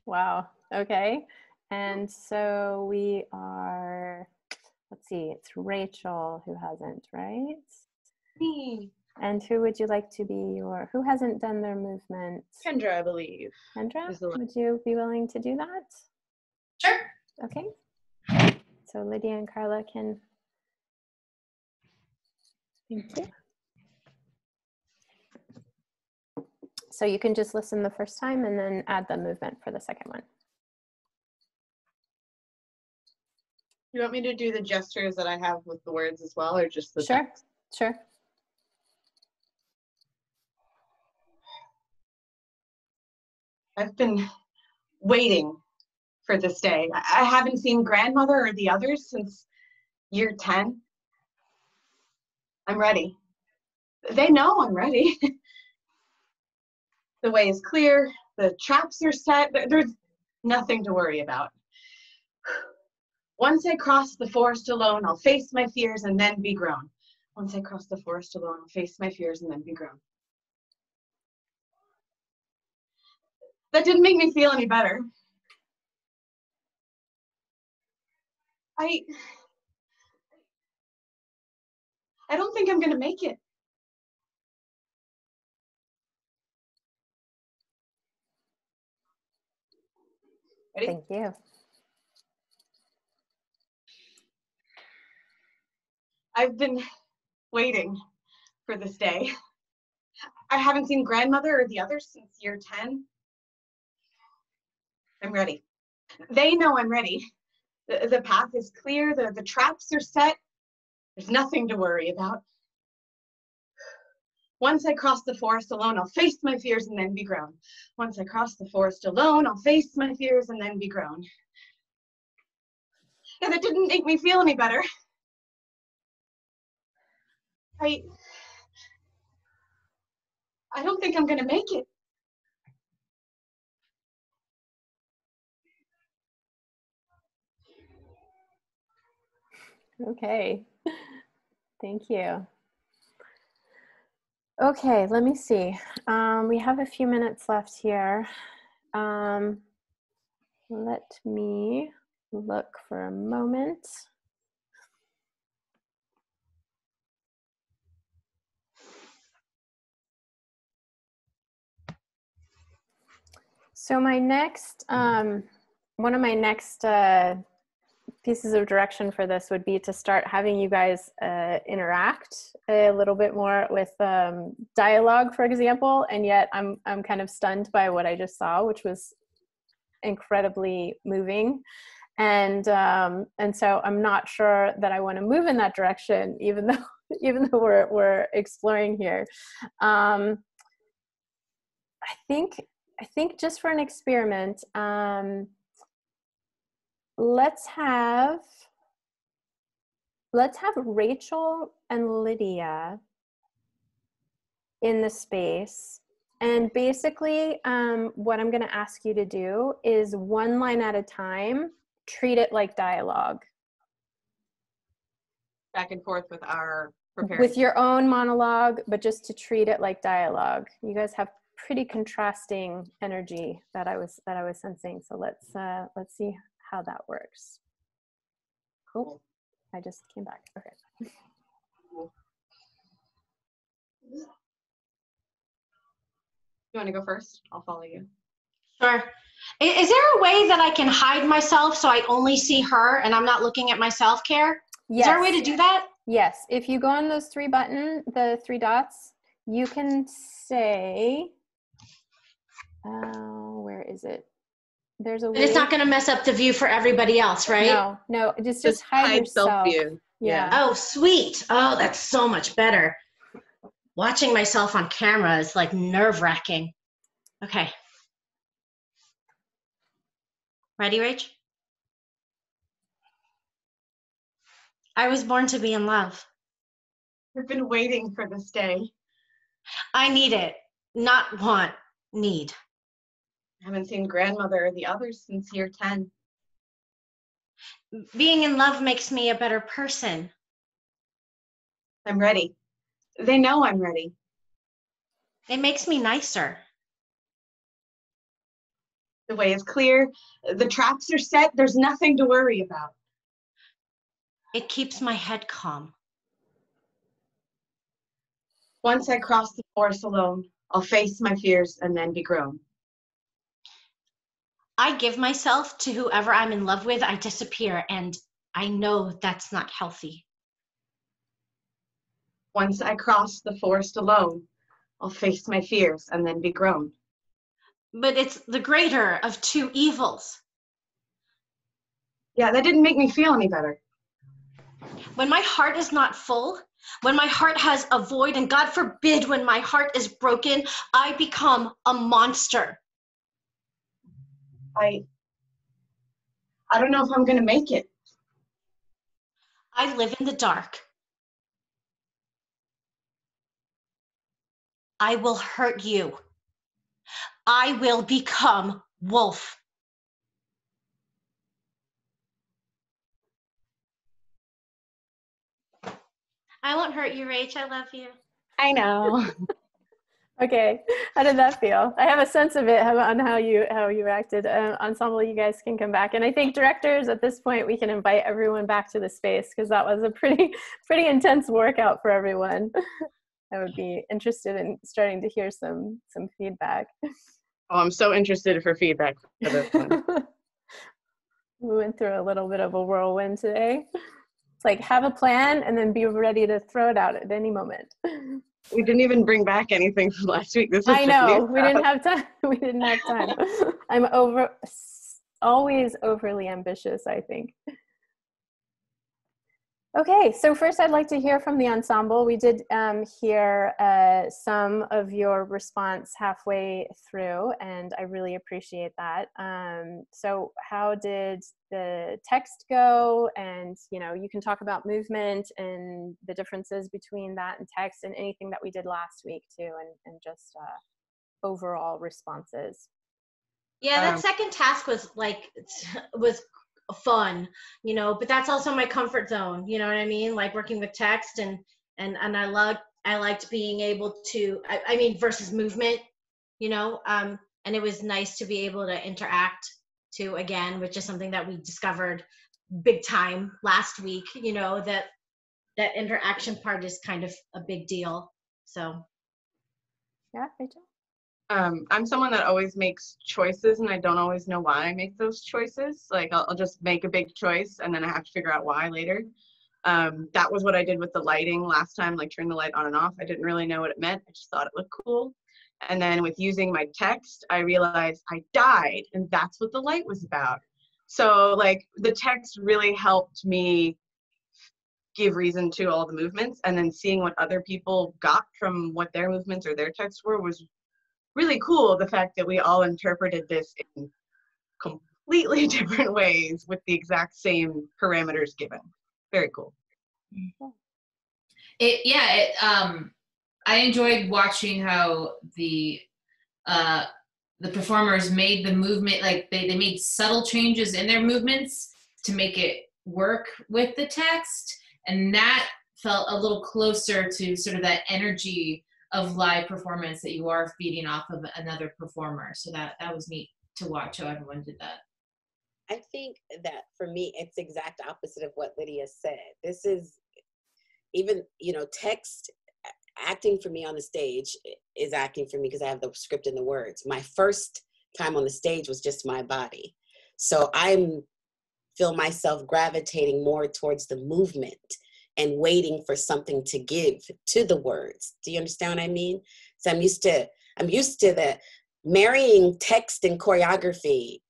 Wow. Okay. And so we are, let's see, it's Rachel who hasn't, right? Me. And who would you like to be your, who hasn't done their movement? Kendra, I believe. Kendra, would you be willing to do that? Sure. Okay. So Lydia and Carla can, thank you. So you can just listen the first time and then add the movement for the second one. You want me to do the gestures that I have with the words as well, or just the Sure, text? sure. I've been waiting for this day. I haven't seen grandmother or the others since year 10. I'm ready. They know I'm ready. The way is clear. The traps are set. There's nothing to worry about. Once I cross the forest alone, I'll face my fears and then be grown. Once I cross the forest alone, I'll face my fears and then be grown. That didn't make me feel any better. I don't think I'm gonna make it. Ready? Thank you. I've been waiting for this day. I haven't seen grandmother or the others since year 10. I'm ready. They know I'm ready. The path is clear. The traps are set. There's nothing to worry about. Once I cross the forest alone, I'll face my fears and then be grown. Once I cross the forest alone, I'll face my fears and then be grown. Yeah, that didn't make me feel any better. I don't think I'm gonna make it. Okay, thank you. Okay, let me see. We have a few minutes left here. Let me look for a moment. So my next, one of my next pieces of direction for this would be to start having you guys interact a little bit more with dialogue, for example. And yet I'm kind of stunned by what I just saw, which was incredibly moving. And so I'm not sure that I want to move in that direction, even though we're exploring here. I think just for an experiment, let's have Rachel and Lydia in the space. And basically, what I'm going to ask you to do is one line at a time, treat it like dialogue. Back and forth with our preparing. With your own monologue, but just to treat it like dialogue. You guys have pretty contrasting energy that I was sensing. So let's see how that works. Cool. I just came back. Okay. You want to go first? I'll follow you. Sure. Is there a way that I can hide myself so I only see her and I'm not looking at my self-care? Yes. Is there a way to do that? Yes. If you go on those the three dots, you can say, where is it? There's a way. It's not going to mess up the view for everybody else, right? No, just hide yourself. Self-view. Yeah. Oh, sweet. Oh, that's so much better. Watching myself on camera is like nerve-wracking. Okay. Ready, Rach? I was born to be in love. I've been waiting for this day. I need it, not want, need. I haven't seen grandmother or the others since year 10. Being in love makes me a better person. I'm ready. They know I'm ready. It makes me nicer. The way is clear. The traps are set. There's nothing to worry about. It keeps my head calm. Once I cross the forest alone, I'll face my fears and then be grown. I give myself to whoever I'm in love with, I disappear, and I know that's not healthy. Once I cross the forest alone, I'll face my fears and then be grown. But it's the greater of two evils. Yeah, that didn't make me feel any better. When my heart is not full, when my heart has a void, and God forbid when my heart is broken, I become a monster. I don't know if I'm going to make it. I live in the dark. I will hurt you. I will become wolf. I won't hurt you, Rach. I love you. I know. Okay, how did that feel? I have a sense of it on how you acted. Ensemble, you guys can come back, and I think directors at this point we can invite everyone back to the space because that was a pretty intense workout for everyone. I would be interested in starting to hear some feedback. Oh, I'm so interested for feedback for this one. We went through a little bit of a whirlwind today. It's like have a plan and then be ready to throw it out at any moment. We didn't even bring back anything from last week. This was I know, we didn't have time. We didn't have time. I'm always overly ambitious, I think. Okay, so first I'd like to hear from the ensemble. We did hear some of your response halfway through, and I really appreciate that. So how did the text go? And, you can talk about movement and the differences between that and text and anything that we did last week too, and just overall responses. Yeah, that second task was fun, but that's also my comfort zone, you know what I mean, like working with text and I liked being able to I mean versus movement, and it was nice to be able to interact too again, which is something that we discovered big time last week, that interaction part is kind of a big deal. So yeah, Rachel. I'm someone that always makes choices and I don't always know why I make those choices. Like I'll just make a big choice and then I have to figure out why later. That was what I did with the lighting last time, like turn the light on and off. I didn't really know what it meant. I just thought it looked cool. And then with using my text, I realized I died and that's what the light was about. So like the text really helped me give reason to all the movements, and then seeing what other people got from what their movements or their texts were was really cool. The fact that we all interpreted this in completely different ways with the exact same parameters given. Very cool. I enjoyed watching how the performers made the movement, like they made subtle changes in their movements to make it work with the text. And that felt a little closer to sort of that energy of live performance that you are feeding off of another performer. So that was neat to watch how everyone did that. I think that for me, it's the exact opposite of what Lydia said. This is even, text acting for me on the stage is acting for me because I have the script and the words. My first time on the stage was just my body. So I feel myself gravitating more towards the movement and waiting for something to give to the words. Do you understand what I mean? So I'm used to the marrying text and choreography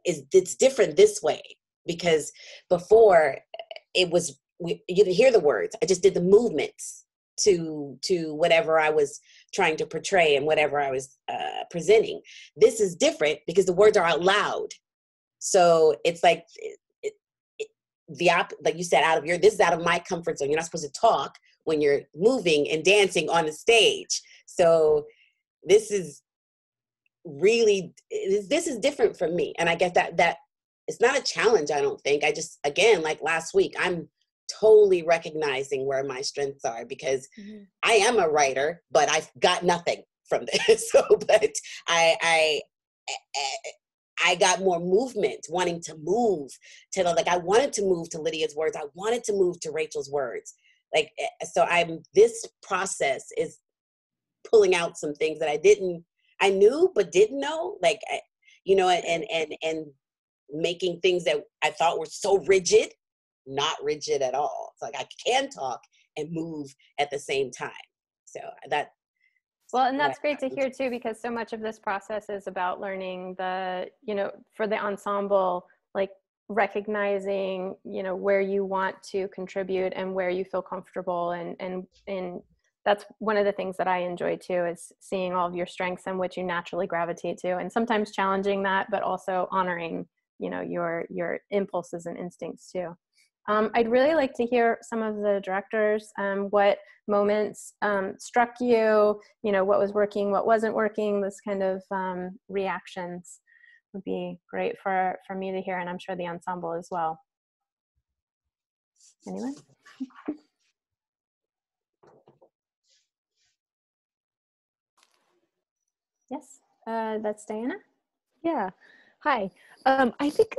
it's different this way, because before it was, you didn't hear the words. I just did the movements to whatever I was trying to portray and whatever I was presenting. This is different because the words are out loud. So it's like, like you said, this is out of my comfort zone. You're not supposed to talk when you're moving and dancing on the stage. So this is different from me. And I guess that it's not a challenge, I don't think. I just, again, like last week, I'm totally recognizing where my strengths are, because I am a writer, but I've got nothing from this. So, but I got more movement, wanting to move to I wanted to move to Lydia's words. I wanted to move to Rachel's words. So this process is pulling out some things that I knew, but didn't know, and making things that I thought were so rigid, not rigid at all. It's like I can talk and move at the same time. So and that's great to hear too, because so much of this process is about learning for the ensemble, like recognizing, where you want to contribute and where you feel comfortable. And that's one of the things that I enjoy too, is seeing all of your strengths and what you naturally gravitate to, and sometimes challenging that, but also honoring, your impulses and instincts too. I'd really like to hear some of the directors, what moments struck you, what was working, what wasn't working, this kind of reactions would be great for me to hear, and I'm sure the ensemble as well. Anyone? Yes, that's Diana. Yeah. Hi. I think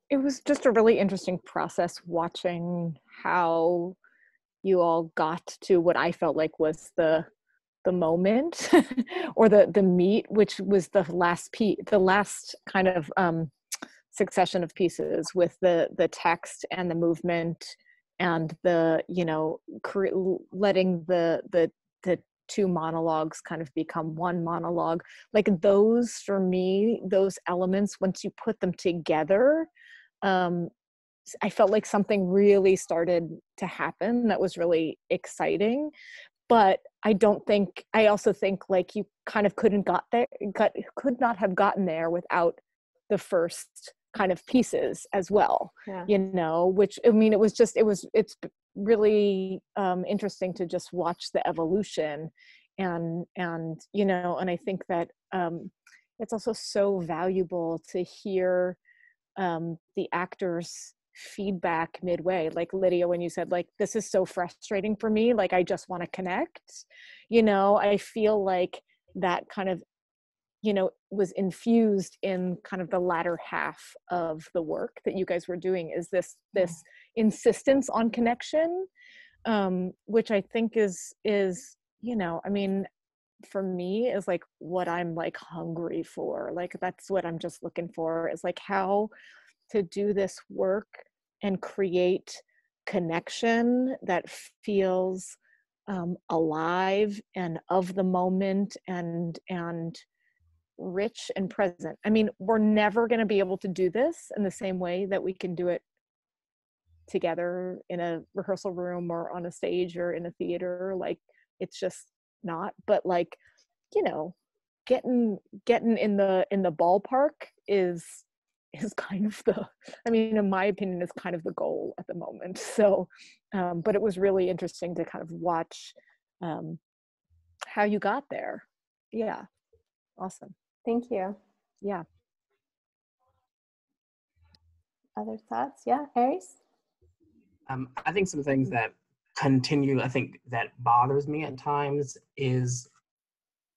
it was just a really interesting process watching how you all got to what I felt like was the moment or the meat, which was the last kind of succession of pieces with the text and the movement and the letting the two monologues kind of become one monologue. Like those, for me, those elements, once you put them together, I felt like something really started to happen that was really exciting. But I also think like you kind of could not have gotten there without the first kind of pieces as well. Yeah. Which, I mean, it's really interesting to just watch the evolution and I think that it's also so valuable to hear the actors' feedback midway. Like Lydia, when you said like, this is so frustrating for me, like I just want to connect, I feel like that kind of was infused in kind of the latter half of the work that you guys were doing, is this insistence on connection, which I think is I mean, for me is like what I'm like hungry for. Like that's what I'm just looking for, is like how to do this work and create connection that feels alive and of the moment and rich and present. I mean, we're never going to be able to do this in the same way that we can do it together in a rehearsal room or on a stage or in a theater. Like it's just not. But like, getting in the ballpark is kind of in my opinion, is kind of the goal at the moment. So but it was really interesting to kind of watch how you got there. Yeah. Awesome. Thank you. Yeah. other thoughts? Yeah, Aries? I think some things that I think that bothers me at times is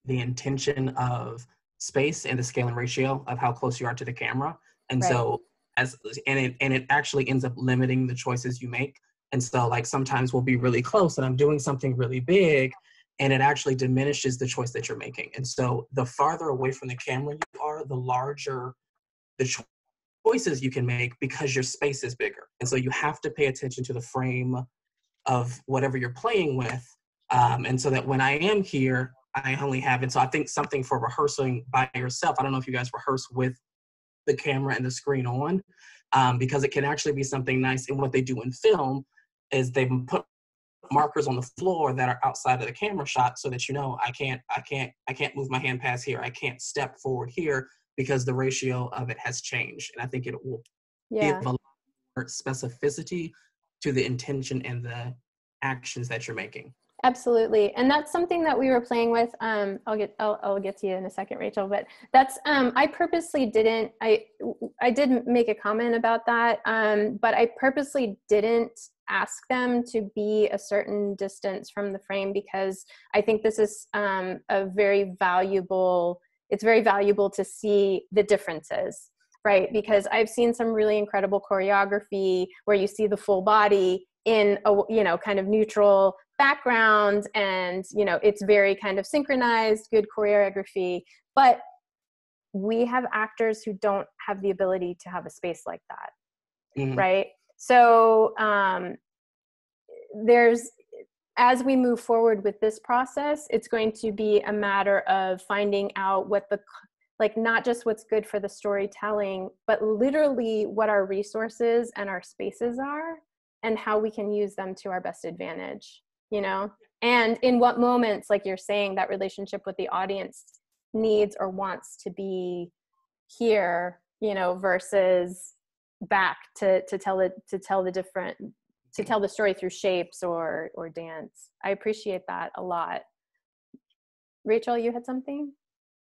the intention of space and the scale and ratio of how close you are to the camera. And so it actually ends up limiting the choices you make. And so like sometimes we'll be really close and I'm doing something really big and it actually diminishes the choice that you're making. And so the farther away from the camera you are, the larger the choices you can make because your space is bigger. And so you have to pay attention to the frame of whatever you're playing with. And so that when I am here, I only have, and so I think something for rehearsing by yourself, I don't know if you guys rehearse with the camera and the screen on, because it can actually be something nice. And what they do in film is they put markers on the floor that are outside of the camera shot so that, you know, I can't move my hand past here. I can't step forward here because the ratio of it has changed. And I think it will give a lot more specificity to the intention and the actions that you're making. Absolutely. And that's something that we were playing with. I'll get to you in a second, Rachel, but that's, I purposely didn't, I did make a comment about that. But I purposely didn't ask them to be a certain distance from the frame because I think this is it's very valuable to see the differences, right? Because I've seen some really incredible choreography where you see the full body in a, you know, kind of neutral background and, you know, it's very kind of synchronized, good choreography, but we have actors who don't have the ability to have a space like that, right? So as we move forward with this process, it's going to be a matter of finding out what not just what's good for the storytelling, but literally what our resources and our spaces are and how we can use them to our best advantage, you know? And in what moments, like you're saying, that relationship with the audience needs or wants to be here, you know, versus back to tell the story through shapes or dance. I appreciate that a lot. Rachel, you had something?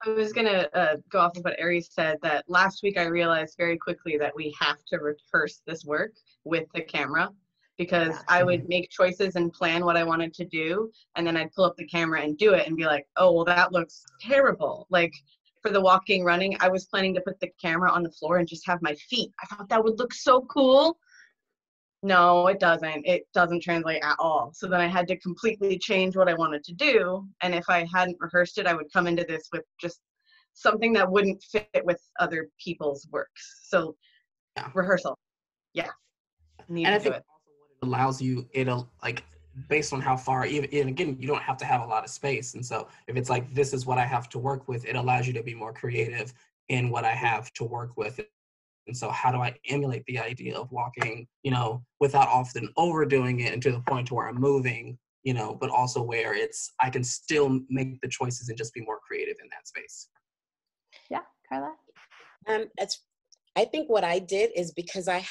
I was gonna go off of what Aries said, that last week I realized very quickly that we have to rehearse this work with the camera, because I would make choices and plan what I wanted to do, and then I'd pull up the camera and do it and be like, oh, well, that looks terrible. Like for the walking, running, I was planning to put the camera on the floor and just have my feet. I thought that would look so cool. No, it doesn't. It doesn't translate at all. So then I had to completely change what I wanted to do. And if I hadn't rehearsed it, I would come into this with just something that wouldn't fit with other people's works. So rehearsal. Yeah. And I think also what it allows you, it'll like, based on how far, even again, you don't have to have a lot of space. And so if it's like, this is what I have to work with, it allows you to be more creative in what I have to work with. And so how do I emulate the idea of walking, you know, without often overdoing it and to the point to where I'm moving, you know, but also where I can still make the choices and just be more creative in that space. Yeah, Carla? I think what I did is because I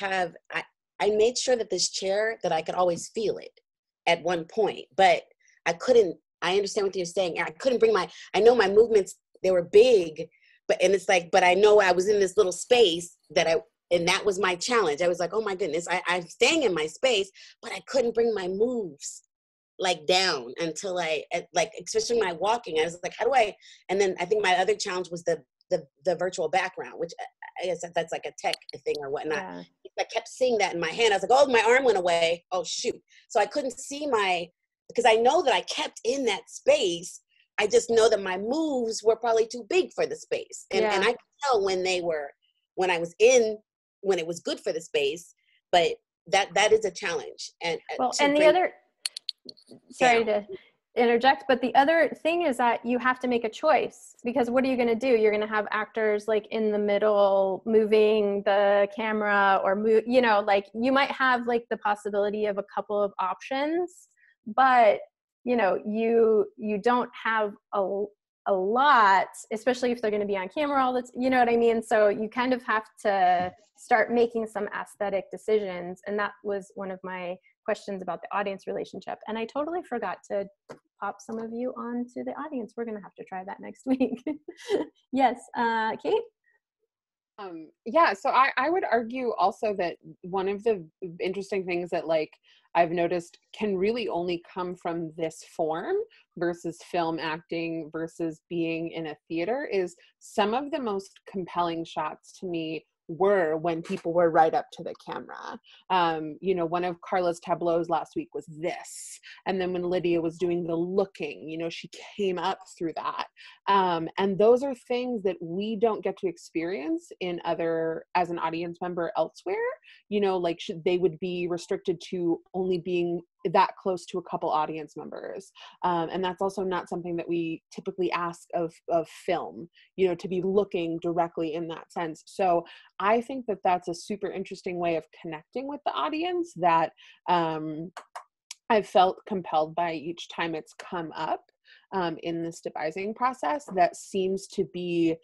made sure that this chair, that I could always feel it at one point, but I understand what you're saying. I couldn't I know my movements, they were big, but I know I was in this little space and that was my challenge. I was like, oh my goodness, I'm staying in my space, but I couldn't bring my moves like down until especially my walking, I was like, and then I think my other challenge was the virtual background, which I guess that's like a tech thing or whatnot. Yeah. I kept seeing that in my hand. I was like, oh, my arm went away. Oh, shoot. So I couldn't see because I know that I kept in that space. I just know that my moves were probably too big for the space. And I could tell when it was good for the space, but that is a challenge. Sorry to interject, but the other thing is that you have to make a choice, because what are you going to do? You're going to have actors like in the middle moving the camera or move, you know, like you might have like the possibility of a couple of options, but you know, you don't have a lot, especially if they're going to be on camera all the time, you know what I mean? So you kind of have to start making some aesthetic decisions. And that was one of my questions about the audience relationship. And I totally forgot to pop some of you onto the audience. We're going to have to try that next week. Yes, Kate? Yeah, so I would argue also that one of the interesting things that like I've noticed can really only come from this form versus film acting versus being in a theater is some of the most compelling shots to me were when people were right up to the camera. You know, one of Carla's tableaus last week was this. And then when Lydia was doing the looking, you know, she came up through that. And those are things that we don't get to experience in other, as an audience member elsewhere, you know, like they would be restricted to only being that close to a couple audience members. And that's also not something that we typically ask of film, you know, to be looking directly in that sense. So I think that that's a super interesting way of connecting with the audience that I've felt compelled by each time it's come up in this devising process that seems to be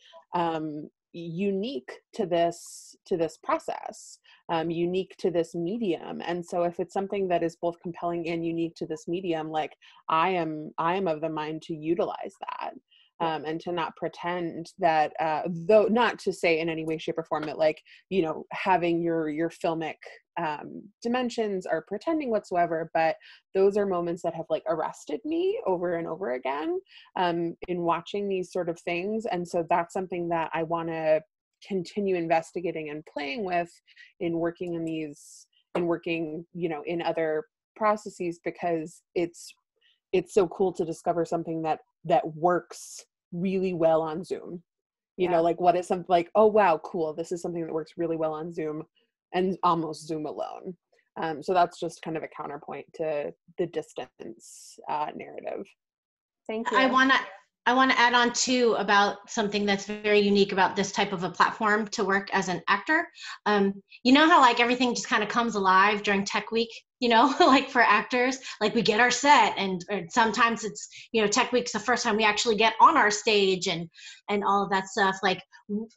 unique to this process, unique to this medium. And so if it's something that is both compelling and unique to this medium, like I am of the mind to utilize that. And to not pretend that, though not to say in any way, shape, or form that like, you know, having your filmic dimensions are pretending whatsoever, but those are moments that have like arrested me over and over again in watching these sort of things. And so that's something that I want to continue investigating and playing with in working, you know, in other processes, because it's so cool to discover something that works really well on Zoom. You know, like what is something like, oh wow, cool, this is something that works really well on Zoom and almost Zoom alone. So that's just kind of a counterpoint to the distance narrative. Thank you. I want to add on too about something that's very unique about this type of a platform to work as an actor. You know how like everything just kind of comes alive during Tech Week, you know, like for actors, like we get our set and sometimes it's, you know, Tech Week's the first time we actually get on our stage and all of that stuff. Like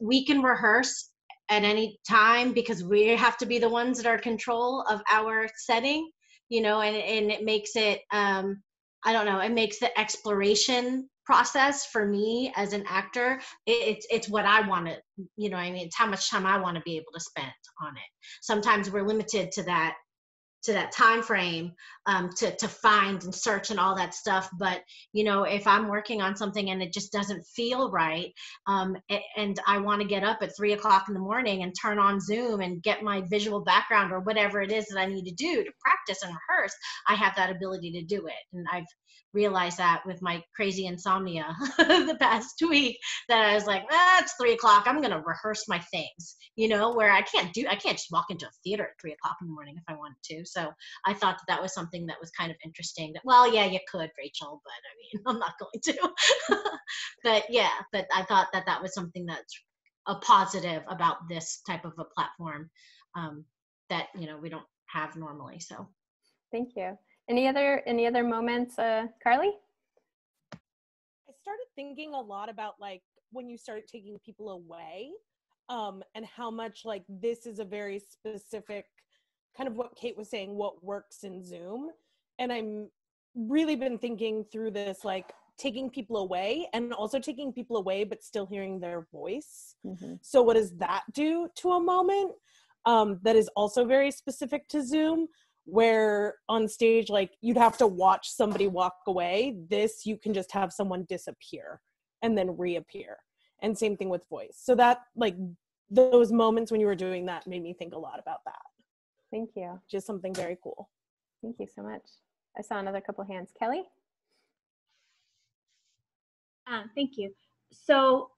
we can rehearse at any time because we have to be the ones that are in control of our setting, you know, and it makes it, I don't know, it makes the exploration process for me as an actor, it's what I want to, you know, I mean, it's how much time I want to be able to spend on it. Sometimes we're limited to that time frame to find and search and all that stuff. But, you know, if I'm working on something and it just doesn't feel right, and I want to get up at 3 o'clock in the morning and turn on Zoom and get my visual background or whatever it is that I need to do to practice and rehearse, I have that ability to do it. And I've realized that with my crazy insomnia the past week, that I was like, it's 3 o'clock, I'm going to rehearse my things, you know, where I can't just walk into a theater at 3 o'clock in the morning if I wanted to. So I thought that was something that was kind of interesting that, well, yeah, you could, Rachel, but I mean, I'm not going to. But yeah, but I thought that was something that's a positive about this type of a platform that, you know, we don't have normally. So thank you. Any other moments, Carly? I started thinking a lot about like when you started taking people away, and how much like this is a very specific kind of what Kate was saying, what works in Zoom. And I'm really been thinking through this, like taking people away and also taking people away, but still hearing their voice. Mm-hmm. So what does that do to a moment that is also very specific to Zoom? Where on stage, like you'd have to watch somebody walk away. This, you can just have someone disappear and then reappear. And same thing with voice. So that like those moments when you were doing that made me think a lot about that. Thank you. Just something very cool. Thank you so much. I saw another couple hands. Kelly? Thank you. So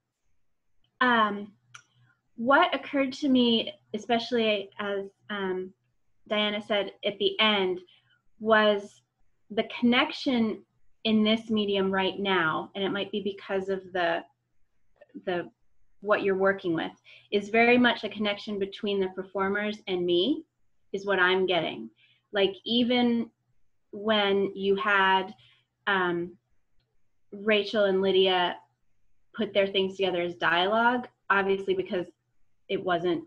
what occurred to me, especially as Diana said at the end, was the connection in this medium right now, and it might be because of the what you're working with, is very much a connection between the performers and me, is what I'm getting. Like even when you had Rachel and Lydia put their things together as dialogue, obviously because it wasn't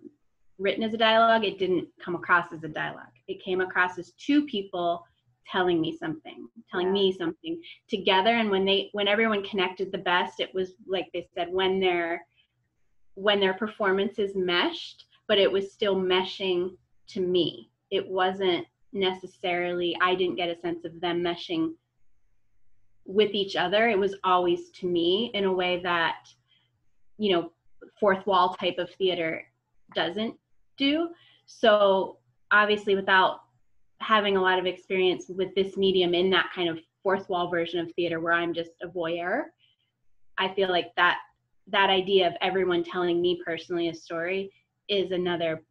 written as a dialogue, it didn't come across as a dialogue. It came across as two people telling me something together. And when everyone connected the best, it was like they said, when they're when their performances meshed, but it was still meshing to me. It wasn't necessarily, I didn't get a sense of them meshing with each other. It was always to me in a way that, you know, fourth wall type of theater doesn't do. So obviously, without having a lot of experience with this medium in that kind of fourth wall version of theater where I'm just a voyeur, I feel like that idea of everyone telling me personally a story is another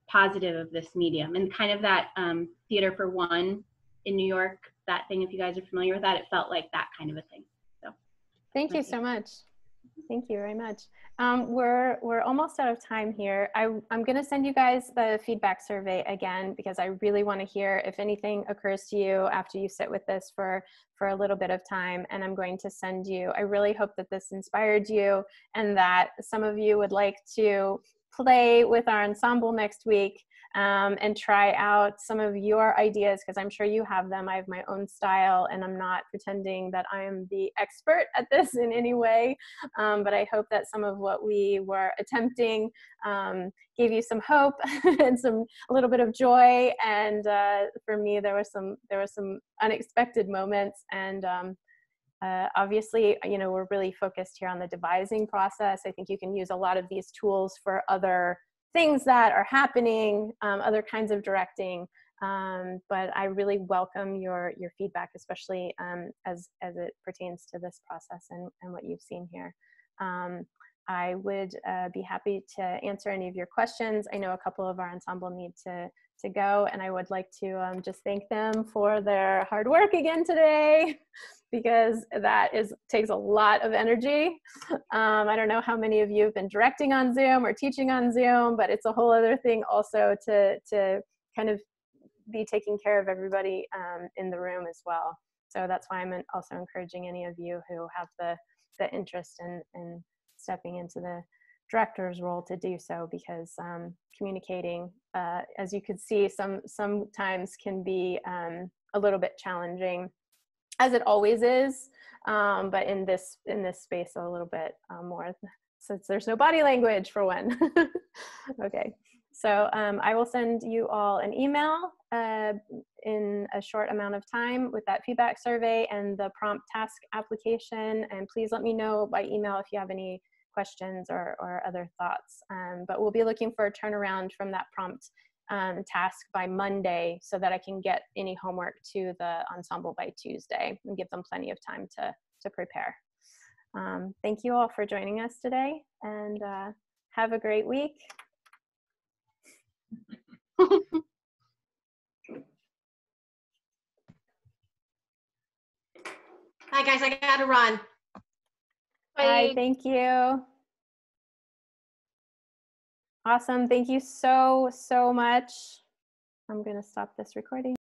positive of this medium. And kind of that Theater for One in New York, that thing, if you guys are familiar with that, it felt like that kind of a thing. So thank you so much. Thank you very much. We're almost out of time here. I'm going to send you guys the feedback survey again, because I really want to hear if anything occurs to you after you sit with this for a little bit of time. And I'm going to send you, I really hope that this inspired you and that some of you would like to play with our ensemble next week and try out some of your ideas, because I'm sure you have them. I have my own style, and I'm not pretending that I am the expert at this in any way, but I hope that some of what we were attempting gave you some hope and a little bit of joy. And for me, there were some unexpected moments, and obviously, you know, we're really focused here on the devising process. I think you can use a lot of these tools for other things that are happening, other kinds of directing. But I really welcome your feedback, especially as it pertains to this process and what you've seen here. I would be happy to answer any of your questions. I know a couple of our ensemble need to go, and I would like to just thank them for their hard work again today, because that takes a lot of energy. I don't know how many of you have been directing on Zoom or teaching on Zoom, but it's a whole other thing also to kind of be taking care of everybody in the room as well. So that's why I'm also encouraging any of you who have the interest in stepping into the director's role to do so, because communicating, as you could see, sometimes can be a little bit challenging, as it always is, but in this space a little bit more, since there's no body language for one. Okay, so I will send you all an email in a short amount of time with that feedback survey and the prompt task application, and please let me know by email if you have any questions or other thoughts. But we'll be looking for a turnaround from that prompt task by Monday, so that I can get any homework to the ensemble by Tuesday and give them plenty of time to prepare. Thank you all for joining us today, and have a great week. Hi guys, I gotta run. Bye, thank you. Awesome, thank you so much. I'm gonna stop this recording.